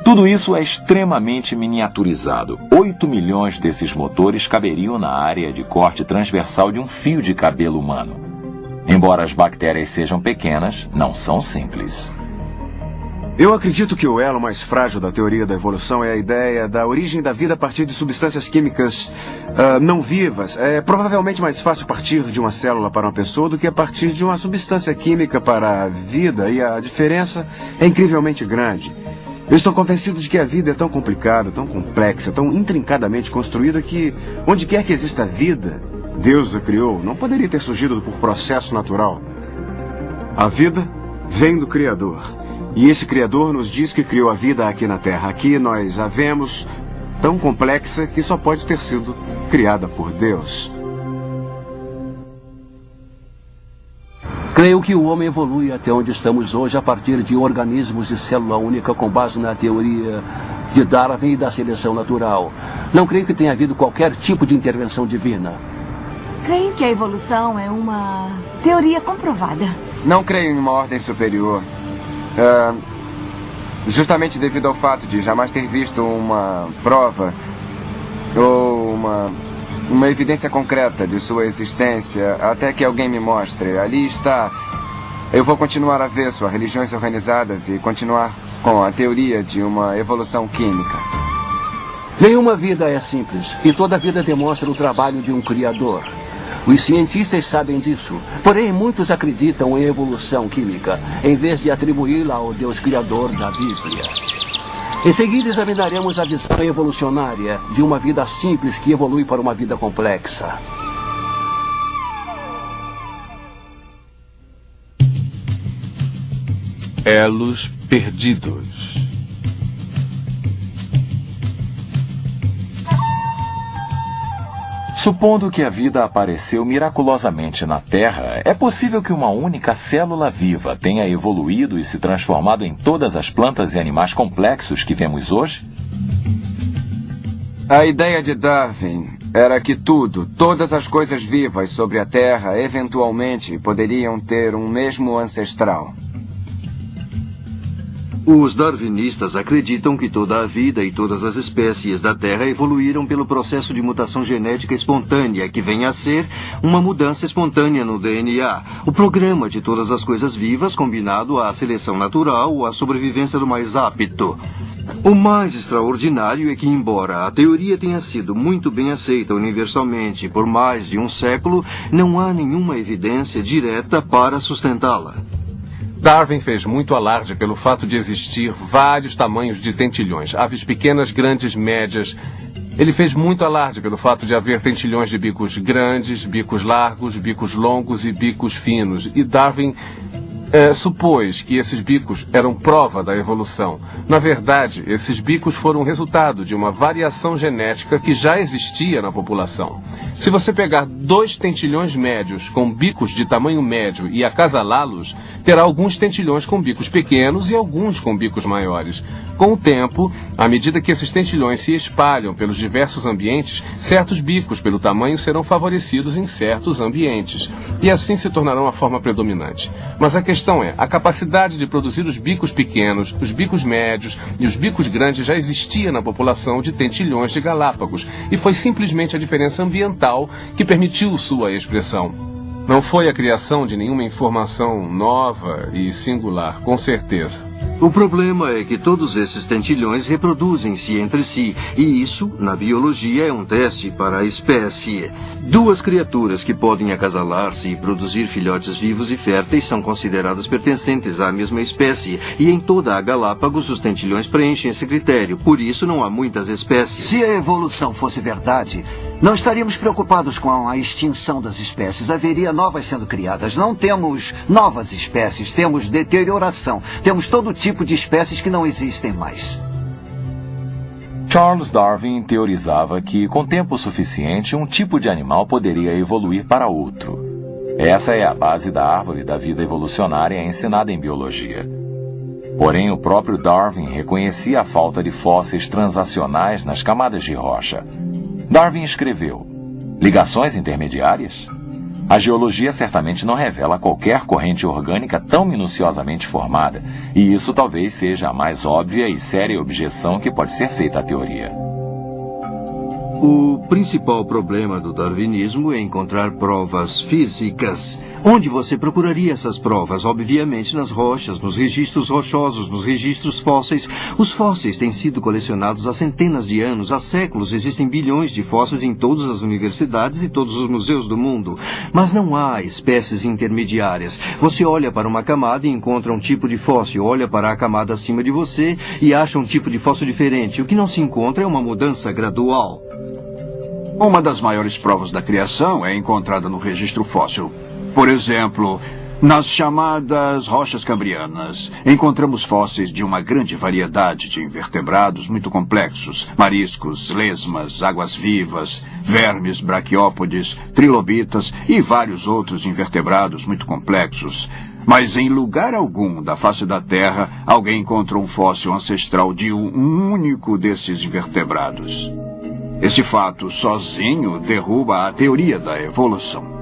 Tudo isso é extremamente miniaturizado. 8 milhões desses motores caberiam na área de corte transversal de um fio de cabelo humano. Embora as bactérias sejam pequenas, não são simples. Eu acredito que o elo mais frágil da teoria da evolução é a ideia da origem da vida a partir de substâncias químicas não vivas. É provavelmente mais fácil partir de uma célula para uma pessoa do que a partir de uma substância química para a vida, e a diferença é incrivelmente grande. Eu estou convencido de que a vida é tão complicada, tão complexa, tão intrincadamente construída que, onde quer que exista vida, Deus a criou, não poderia ter surgido por processo natural. A vida vem do Criador. E esse Criador nos diz que criou a vida aqui na Terra. Aqui nós a vemos tão complexa que só pode ter sido criada por Deus. Creio que o homem evolui até onde estamos hoje a partir de organismos de célula única com base na teoria de Darwin e da seleção natural. Não creio que tenha havido qualquer tipo de intervenção divina. Creio que a evolução é uma teoria comprovada. Não creio em uma ordem superior. Justamente devido ao fato de jamais ter visto uma prova ou uma evidência concreta de sua existência, até que alguém me mostre. Ali está. Eu vou continuar avesso a religiões organizadas e continuar com a teoria de uma evolução química. Nenhuma vida é simples, e toda vida demonstra o trabalho de um criador. Os cientistas sabem disso, porém muitos acreditam em evolução química, em vez de atribuí-la ao Deus criador da Bíblia. Em seguida, examinaremos a visão evolucionária de uma vida simples que evolui para uma vida complexa. Elos perdidos. Supondo que a vida apareceu miraculosamente na Terra, é possível que uma única célula viva tenha evoluído e se transformado em todas as plantas e animais complexos que vemos hoje? A ideia de Darwin era que todas as coisas vivas sobre a Terra, eventualmente poderiam ter um mesmo ancestral. Os darwinistas acreditam que toda a vida e todas as espécies da Terra evoluíram pelo processo de mutação genética espontânea, que vem a ser uma mudança espontânea no DNA, o programa de todas as coisas vivas combinado à seleção natural ou à sobrevivência do mais apto. O mais extraordinário é que, embora a teoria tenha sido muito bem aceita universalmente por mais de um século, não há nenhuma evidência direta para sustentá-la. Darwin fez muito alarde pelo fato de existir vários tamanhos de tentilhões, aves pequenas, grandes, médias. Ele fez muito alarde pelo fato de haver tentilhões de bicos grandes, bicos largos, bicos longos e bicos finos. E Darwin supôs que esses bicos eram prova da evolução. Na verdade, esses bicos foram resultado de uma variação genética que já existia na população. Se você pegar 2 tentilhões médios com bicos de tamanho médio e acasalá-los, terá alguns tentilhões com bicos pequenos e alguns com bicos maiores. Com o tempo, à medida que esses tentilhões se espalham pelos diversos ambientes, certos bicos pelo tamanho serão favorecidos em certos ambientes, e assim se tornarão a forma predominante. Mas a questão é, a capacidade de produzir os bicos pequenos, os bicos médios e os bicos grandes já existia na população de tentilhões de Galápagos, e foi simplesmente a diferença ambiental que permitiu sua expressão. Não foi a criação de nenhuma informação nova e singular, com certeza. O problema é que todos esses tentilhões reproduzem-se entre si, e isso, na biologia, é um teste para a espécie. 2 criaturas que podem acasalar-se e produzir filhotes vivos e férteis são consideradas pertencentes à mesma espécie, e em toda a Galápagos os tentilhões preenchem esse critério, por isso não há muitas espécies. Se a evolução fosse verdade, não estaríamos preocupados com a extinção das espécies. Haveria novas sendo criadas. Não temos novas espécies, temos deterioração. Temos todo tipo de espécies que não existem mais. Charles Darwin teorizava que, com tempo suficiente, um tipo de animal poderia evoluir para outro. Essa é a base da árvore da vida evolucionária ensinada em biologia. Porém, o próprio Darwin reconhecia a falta de fósseis transacionais nas camadas de rocha. Darwin escreveu: ligações intermediárias? A geologia certamente não revela qualquer corrente orgânica tão minuciosamente formada, e isso talvez seja a mais óbvia e séria objeção que pode ser feita à teoria. O principal problema do darwinismo é encontrar provas físicas. Onde você procuraria essas provas? Obviamente nas rochas, nos registros rochosos, nos registros fósseis. Os fósseis têm sido colecionados há centenas de anos, há séculos. Existem bilhões de fósseis em todas as universidades e todos os museus do mundo. Mas não há espécies intermediárias. Você olha para uma camada e encontra um tipo de fóssil, olha para a camada acima de você e acha um tipo de fóssil diferente. O que não se encontra é uma mudança gradual. Uma das maiores provas da criação é encontrada no registro fóssil. Por exemplo, nas chamadas rochas cambrianas, encontramos fósseis de uma grande variedade de invertebrados muito complexos: mariscos, lesmas, águas-vivas, vermes, braquiópodes, trilobitas e vários outros invertebrados muito complexos. Mas em lugar algum da face da Terra, alguém encontrou um fóssil ancestral de um único desses invertebrados. Esse fato sozinho derruba a teoria da evolução.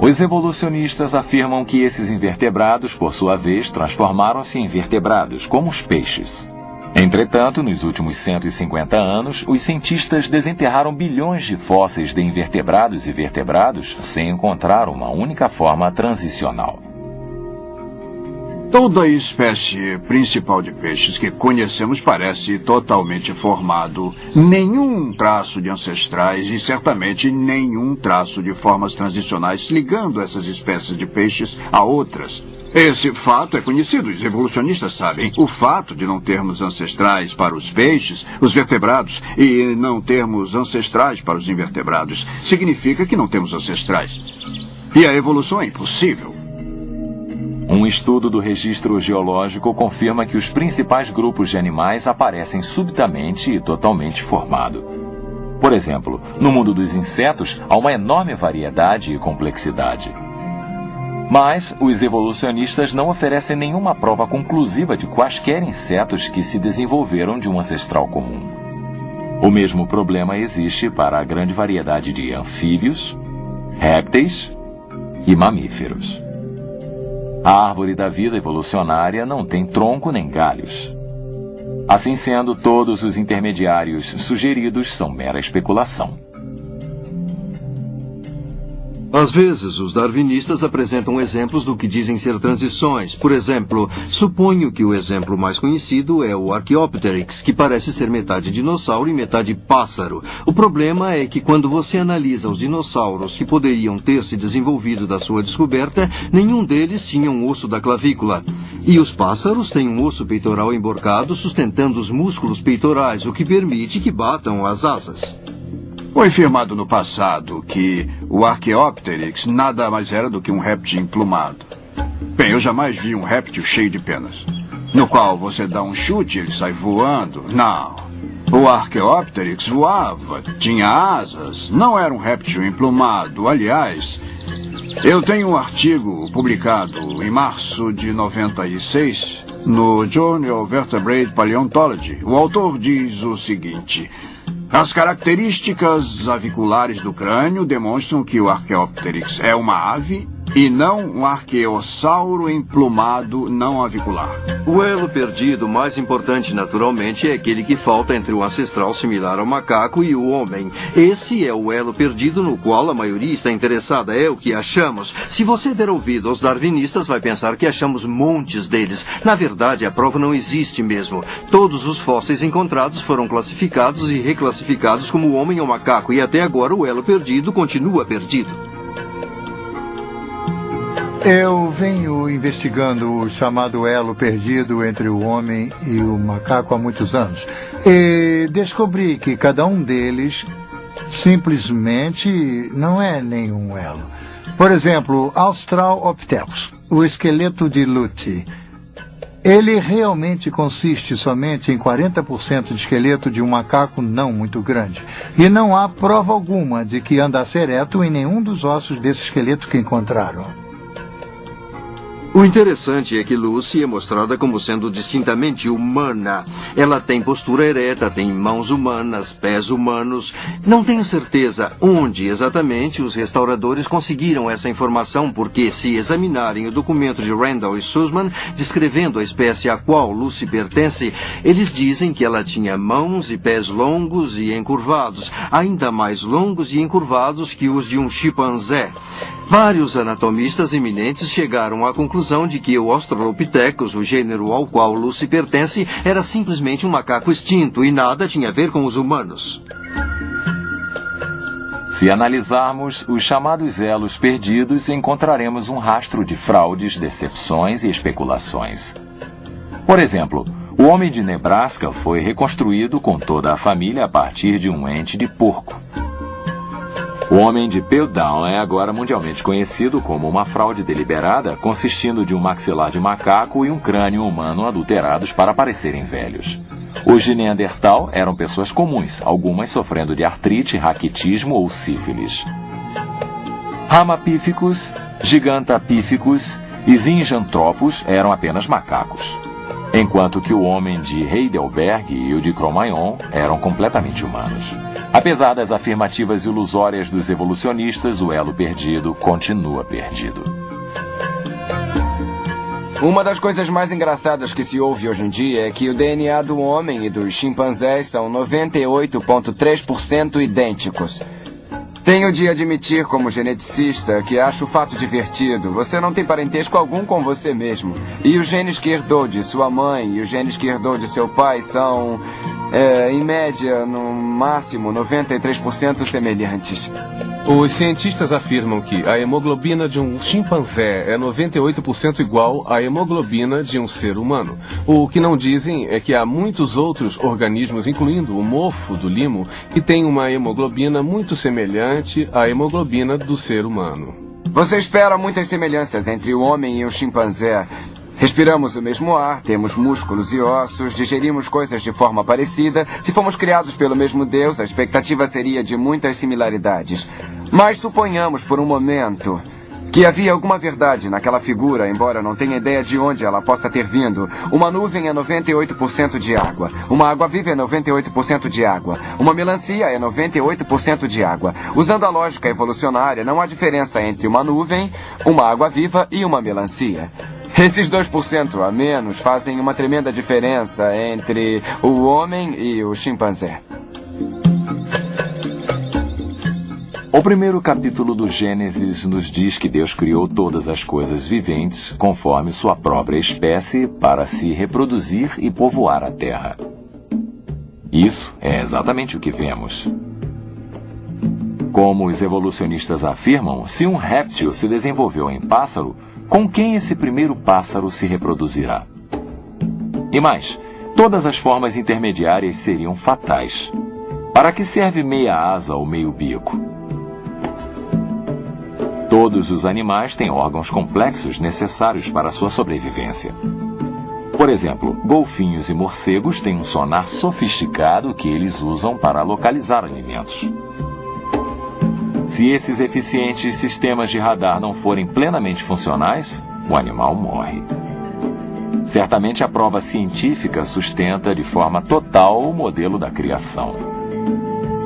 Os evolucionistas afirmam que esses invertebrados, por sua vez, transformaram-se em vertebrados, como os peixes. Entretanto, nos últimos 150 anos, os cientistas desenterraram bilhões de fósseis de invertebrados e vertebrados sem encontrar uma única forma transicional. Toda a espécie principal de peixes que conhecemos parece totalmente formado. Nenhum traço de ancestrais e certamente nenhum traço de formas transicionais ligando essas espécies de peixes a outras. Esse fato é conhecido, os evolucionistas sabem. O fato de não termos ancestrais para os peixes, os vertebrados, e não termos ancestrais para os invertebrados, significa que não temos ancestrais. E a evolução é impossível. Um estudo do registro geológico confirma que os principais grupos de animais aparecem subitamente e totalmente formados. Por exemplo, no mundo dos insetos, há uma enorme variedade e complexidade. Mas os evolucionistas não oferecem nenhuma prova conclusiva de quaisquer insetos que se desenvolveram de um ancestral comum. O mesmo problema existe para a grande variedade de anfíbios, répteis e mamíferos. A árvore da vida evolucionária não tem tronco nem galhos. Assim sendo, todos os intermediários sugeridos são mera especulação. Às vezes, os darwinistas apresentam exemplos do que dizem ser transições. Por exemplo, suponho que o exemplo mais conhecido é o Archaeopteryx, que parece ser metade dinossauro e metade pássaro. O problema é que quando você analisa os dinossauros que poderiam ter se desenvolvido da sua descoberta, nenhum deles tinha um osso da clavícula. E os pássaros têm um osso peitoral emborcado sustentando os músculos peitorais, o que permite que batam as asas. Foi afirmado no passado que o Archaeopteryx nada mais era do que um réptil emplumado. Bem, eu jamais vi um réptil cheio de penas, no qual você dá um chute e ele sai voando. Não. O Archaeopteryx voava, tinha asas, não era um réptil emplumado. Aliás, eu tenho um artigo publicado em março de 96 no Journal Vertebrate Paleontology. O autor diz o seguinte: as características aviculares do crânio demonstram que o Archaeopteryx é uma ave e não um arqueossauro emplumado não avicular. O elo perdido mais importante, naturalmente, é aquele que falta entre o ancestral similar ao macaco e o homem. Esse é o elo perdido no qual a maioria está interessada, é o que achamos. Se você der ouvido aos darwinistas, vai pensar que achamos montes deles. Na verdade, a prova não existe mesmo. Todos os fósseis encontrados foram classificados e reclassificados como homem ou macaco, e até agora o elo perdido continua perdido. Eu venho investigando o chamado elo perdido entre o homem e o macaco há muitos anos. E descobri que cada um deles simplesmente não é nenhum elo. Por exemplo, Australopithecus, o esqueleto de Luti. Ele realmente consiste somente em 40% de esqueleto de um macaco não muito grande. E não há prova alguma de que andasse ereto em nenhum dos ossos desse esqueleto que encontraram. O interessante é que Lucy é mostrada como sendo distintamente humana. Ela tem postura ereta, tem mãos humanas, pés humanos. Não tenho certeza onde exatamente os restauradores conseguiram essa informação, porque se examinarem o documento de Randall e Sussman descrevendo a espécie a qual Lucy pertence, eles dizem que ela tinha mãos e pés longos e encurvados, ainda mais longos e encurvados que os de um chimpanzé. Vários anatomistas eminentes chegaram à conclusão de que o Australopithecus, o gênero ao qual Lucy pertence, era simplesmente um macaco extinto e nada tinha a ver com os humanos. Se analisarmos os chamados elos perdidos, encontraremos um rastro de fraudes, decepções e especulações. Por exemplo, o homem de Nebraska foi reconstruído com toda a família a partir de um ente de porco. O homem de Piltdown é agora mundialmente conhecido como uma fraude deliberada, consistindo de um maxilar de macaco e um crânio humano adulterados para parecerem velhos. Os de Neandertal eram pessoas comuns, algumas sofrendo de artrite, raquitismo ou sífilis. Ramapithecus, Gigantopithecus e Zinjanthropus eram apenas macacos, enquanto que o homem de Heidelberg e o de Cro-Magnon eram completamente humanos. Apesar das afirmativas ilusórias dos evolucionistas, o elo perdido continua perdido. Uma das coisas mais engraçadas que se ouve hoje em dia é que o DNA do homem e dos chimpanzés são 98,3% idênticos. Tenho de admitir, como geneticista, que acho o fato divertido. Você não tem parentesco algum com você mesmo. E os genes que herdou de sua mãe e os genes que herdou de seu pai são, em média, no máximo, 93% semelhantes. Os cientistas afirmam que a hemoglobina de um chimpanzé é 98% igual à hemoglobina de um ser humano. O que não dizem é que há muitos outros organismos, incluindo o mofo do limo, que têm uma hemoglobina muito semelhante à hemoglobina do ser humano. Você espera muitas semelhanças entre o homem e o chimpanzé. Respiramos o mesmo ar, temos músculos e ossos, digerimos coisas de forma parecida. Se fomos criados pelo mesmo Deus, a expectativa seria de muitas similaridades. Mas suponhamos por um momento que havia alguma verdade naquela figura, embora não tenha ideia de onde ela possa ter vindo. Uma nuvem é 98% de água. Uma água-viva é 98% de água. Uma melancia é 98% de água. Usando a lógica evolucionária, não há diferença entre uma nuvem, uma água-viva e uma melancia. Esses 2% a menos fazem uma tremenda diferença entre o homem e o chimpanzé. O primeiro capítulo do Gênesis nos diz que Deus criou todas as coisas viventes conforme sua própria espécie para se reproduzir e povoar a terra. Isso é exatamente o que vemos. Como os evolucionistas afirmam, se um réptil se desenvolveu em pássaro, com quem esse primeiro pássaro se reproduzirá? E mais, todas as formas intermediárias seriam fatais. Para que serve meia asa ou meio bico? Todos os animais têm órgãos complexos necessários para sua sobrevivência. Por exemplo, golfinhos e morcegos têm um sonar sofisticado que eles usam para localizar alimentos. Se esses eficientes sistemas de radar não forem plenamente funcionais, o animal morre. Certamente a prova científica sustenta de forma total o modelo da criação.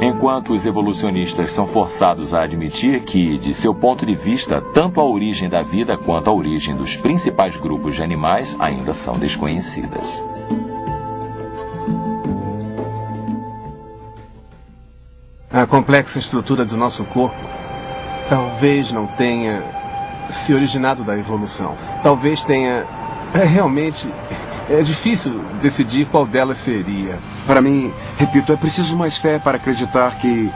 Enquanto os evolucionistas são forçados a admitir que, de seu ponto de vista, tanto a origem da vida quanto a origem dos principais grupos de animais ainda são desconhecidas. A complexa estrutura do nosso corpo talvez não tenha se originado da evolução. Talvez tenha... realmente... É difícil decidir qual delas seria. Para mim, repito, é preciso mais fé para acreditar que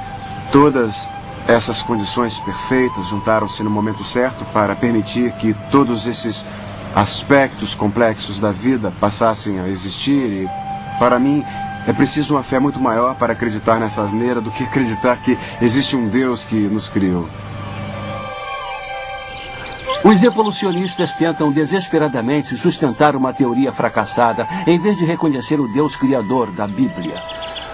todas essas condições perfeitas juntaram-se no momento certo para permitir que todos esses aspectos complexos da vida passassem a existir. E, para mim, é preciso uma fé muito maior para acreditar nessa asneira do que acreditar que existe um Deus que nos criou. Os evolucionistas tentam desesperadamente sustentar uma teoria fracassada, em vez de reconhecer o Deus criador da Bíblia.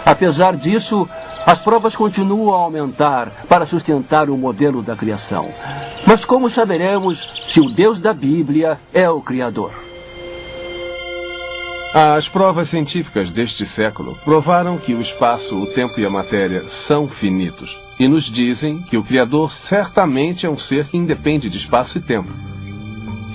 Apesar disso, as provas continuam a aumentar para sustentar o modelo da criação. Mas como saberemos se o Deus da Bíblia é o criador? As provas científicas deste século provaram que o espaço, o tempo e a matéria são finitos. E nos dizem que o Criador certamente é um ser que independe de espaço e tempo.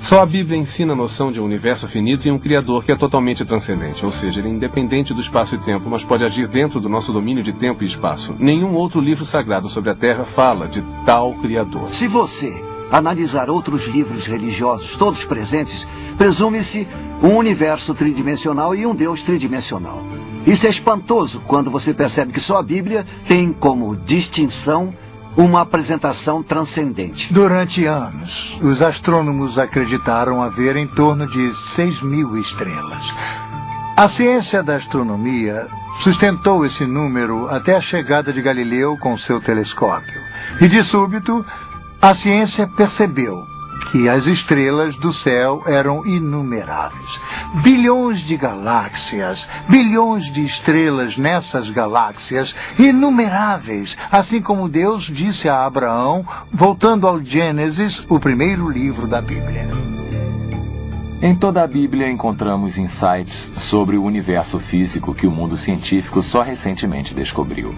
Só a Bíblia ensina a noção de um universo finito e um Criador que é totalmente transcendente, ou seja, ele é independente do espaço e tempo, mas pode agir dentro do nosso domínio de tempo e espaço. Nenhum outro livro sagrado sobre a Terra fala de tal Criador. Se você analisar outros livros religiosos, todos presentes, presume-se um universo tridimensional e um Deus tridimensional. Isso é espantoso quando você percebe que só a Bíblia tem como distinção uma apresentação transcendente. Durante anos, os astrônomos acreditaram haver em torno de 6.000 estrelas. A ciência da astronomia sustentou esse número até a chegada de Galileu com seu telescópio. E de súbito, a ciência percebeu que as estrelas do céu eram inumeráveis. Bilhões de galáxias, bilhões de estrelas nessas galáxias, inumeráveis, assim como Deus disse a Abraão, voltando ao Gênesis, o primeiro livro da Bíblia. Em toda a Bíblia encontramos insights sobre o universo físico que o mundo científico só recentemente descobriu.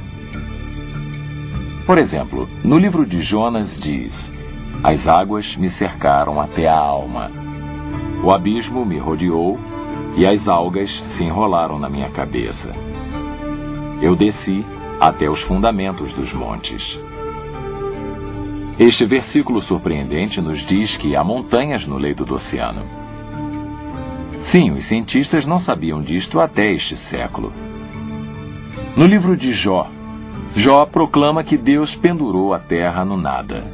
Por exemplo, no livro de Jonas diz: as águas me cercaram até a alma. O abismo me rodeou e as algas se enrolaram na minha cabeça. Eu desci até os fundamentos dos montes. Este versículo surpreendente nos diz que há montanhas no leito do oceano. Sim, os cientistas não sabiam disto até este século. No livro de Jó, Jó proclama que Deus pendurou a terra no nada.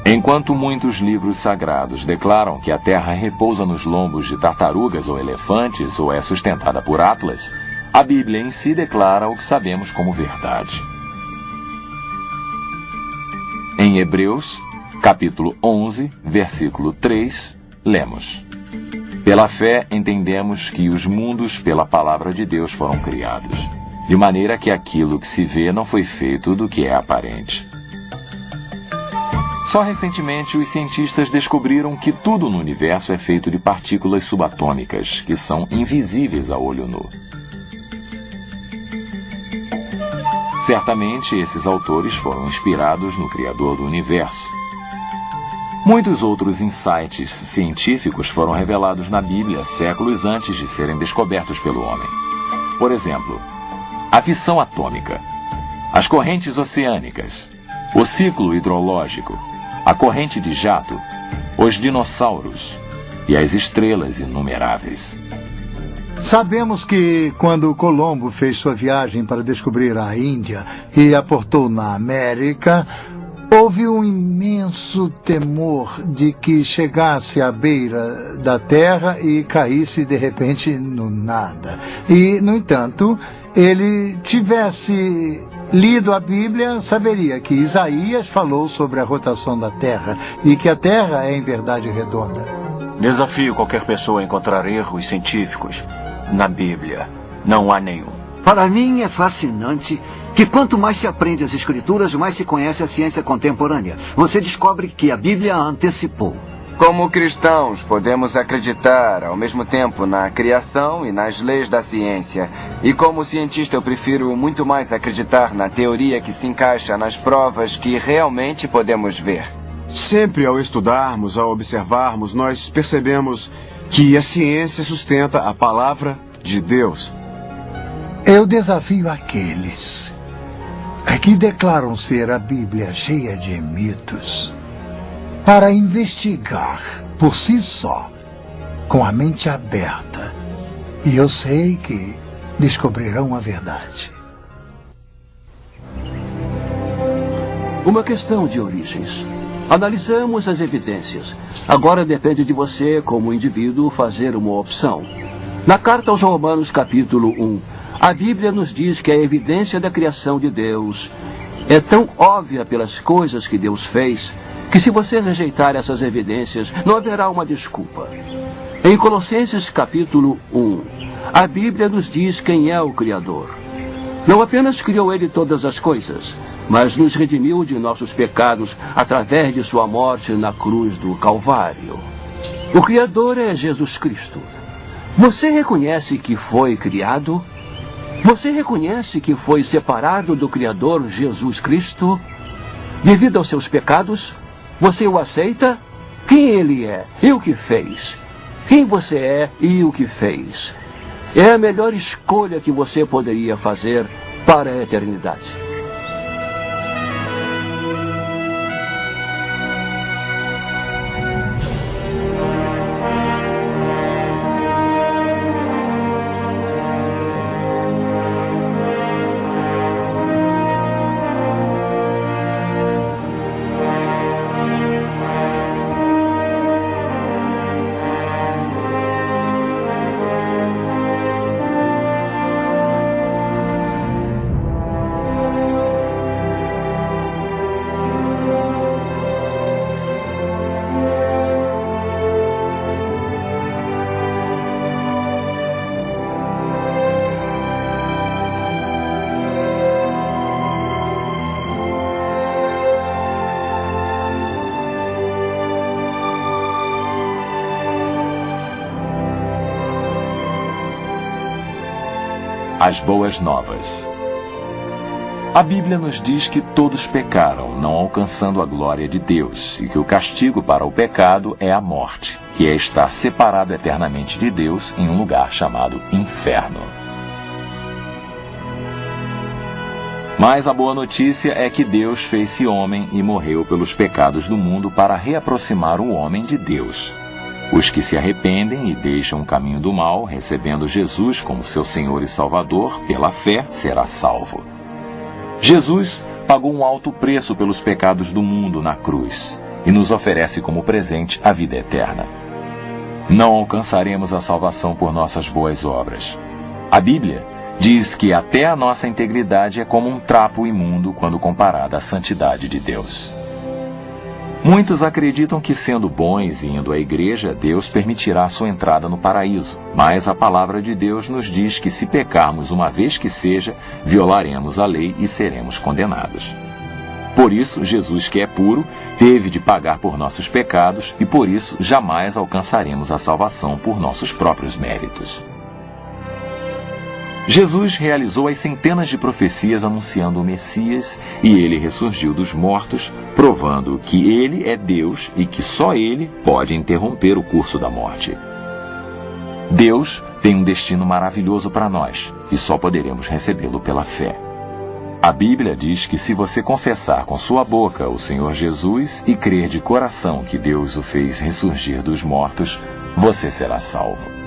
Enquanto muitos livros sagrados declaram que a terra repousa nos lombos de tartarugas ou elefantes ou é sustentada por Atlas, a Bíblia em si declara o que sabemos como verdade. Em Hebreus, capítulo 11, versículo 3, lemos: Pela fé entendemos que os mundos pela palavra de Deus foram criados, de maneira que aquilo que se vê não foi feito do que é aparente. Só recentemente os cientistas descobriram que tudo no universo é feito de partículas subatômicas, que são invisíveis a olho nu. Certamente, esses autores foram inspirados no Criador do Universo. Muitos outros insights científicos foram revelados na Bíblia séculos antes de serem descobertos pelo homem. Por exemplo, a fissão atômica, as correntes oceânicas, o ciclo hidrológico, a corrente de jato, os dinossauros e as estrelas inumeráveis. Sabemos que quando Colombo fez sua viagem para descobrir a Índia e aportou na América, houve um imenso temor de que chegasse à beira da terra e caísse de repente no nada. E, no entanto, ele tivesse lido a Bíblia, saberia que Isaías falou sobre a rotação da terra e que a terra é em verdade redonda. Desafio qualquer pessoa a encontrar erros científicos na Bíblia. Não há nenhum. Para mim é fascinante que quanto mais se aprende as Escrituras, mais se conhece a ciência contemporânea. Você descobre que a Bíblia a antecipou. Como cristãos, podemos acreditar ao mesmo tempo na criação e nas leis da ciência. E como cientista, eu prefiro muito mais acreditar na teoria que se encaixa nas provas que realmente podemos ver. Sempre ao estudarmos, ao observarmos, nós percebemos que a ciência sustenta a palavra de Deus. Eu desafio aqueles que declaram ser a Bíblia cheia de mitos para investigar por si só, com a mente aberta. E eu sei que descobrirão a verdade. Uma questão de origens. Analisamos as evidências. Agora depende de você, como indivíduo, fazer uma opção. Na carta aos Romanos, capítulo 1, a Bíblia nos diz que a evidência da criação de Deus é tão óbvia pelas coisas que Deus fez, que se você rejeitar essas evidências, não haverá uma desculpa. Em Colossenses, capítulo 1, a Bíblia nos diz quem é o Criador. Não apenas criou Ele todas as coisas, mas nos redimiu de nossos pecados através de sua morte na cruz do Calvário. O Criador é Jesus Cristo. Você reconhece que foi criado? Você reconhece que foi separado do Criador Jesus Cristo? Devido aos seus pecados? Você o aceita? Quem ele é e o que fez? Quem você é e o que fez? É a melhor escolha que você poderia fazer para a eternidade. As boas novas. A Bíblia nos diz que todos pecaram, não alcançando a glória de Deus, e que o castigo para o pecado é a morte, que é estar separado eternamente de Deus em um lugar chamado inferno. Mas a boa notícia é que Deus fez-se homem e morreu pelos pecados do mundo para reaproximar o homem de Deus. Os que se arrependem e deixam o caminho do mal, recebendo Jesus como seu Senhor e Salvador, pela fé, será salvo. Jesus pagou um alto preço pelos pecados do mundo na cruz e nos oferece como presente a vida eterna. Não alcançaremos a salvação por nossas boas obras. A Bíblia diz que até a nossa integridade é como um trapo imundo quando comparada à santidade de Deus. Muitos acreditam que, sendo bons e indo à igreja, Deus permitirá sua entrada no paraíso. Mas a palavra de Deus nos diz que, se pecarmos uma vez que seja, violaremos a lei e seremos condenados. Por isso, Jesus, que é puro, teve de pagar por nossos pecados e, por isso, jamais alcançaremos a salvação por nossos próprios méritos. Jesus realizou as centenas de profecias anunciando o Messias e ele ressurgiu dos mortos, provando que ele é Deus e que só ele pode interromper o curso da morte. Deus tem um destino maravilhoso para nós e só poderemos recebê-lo pela fé. A Bíblia diz que se você confessar com sua boca o Senhor Jesus e crer de coração que Deus o fez ressurgir dos mortos, você será salvo.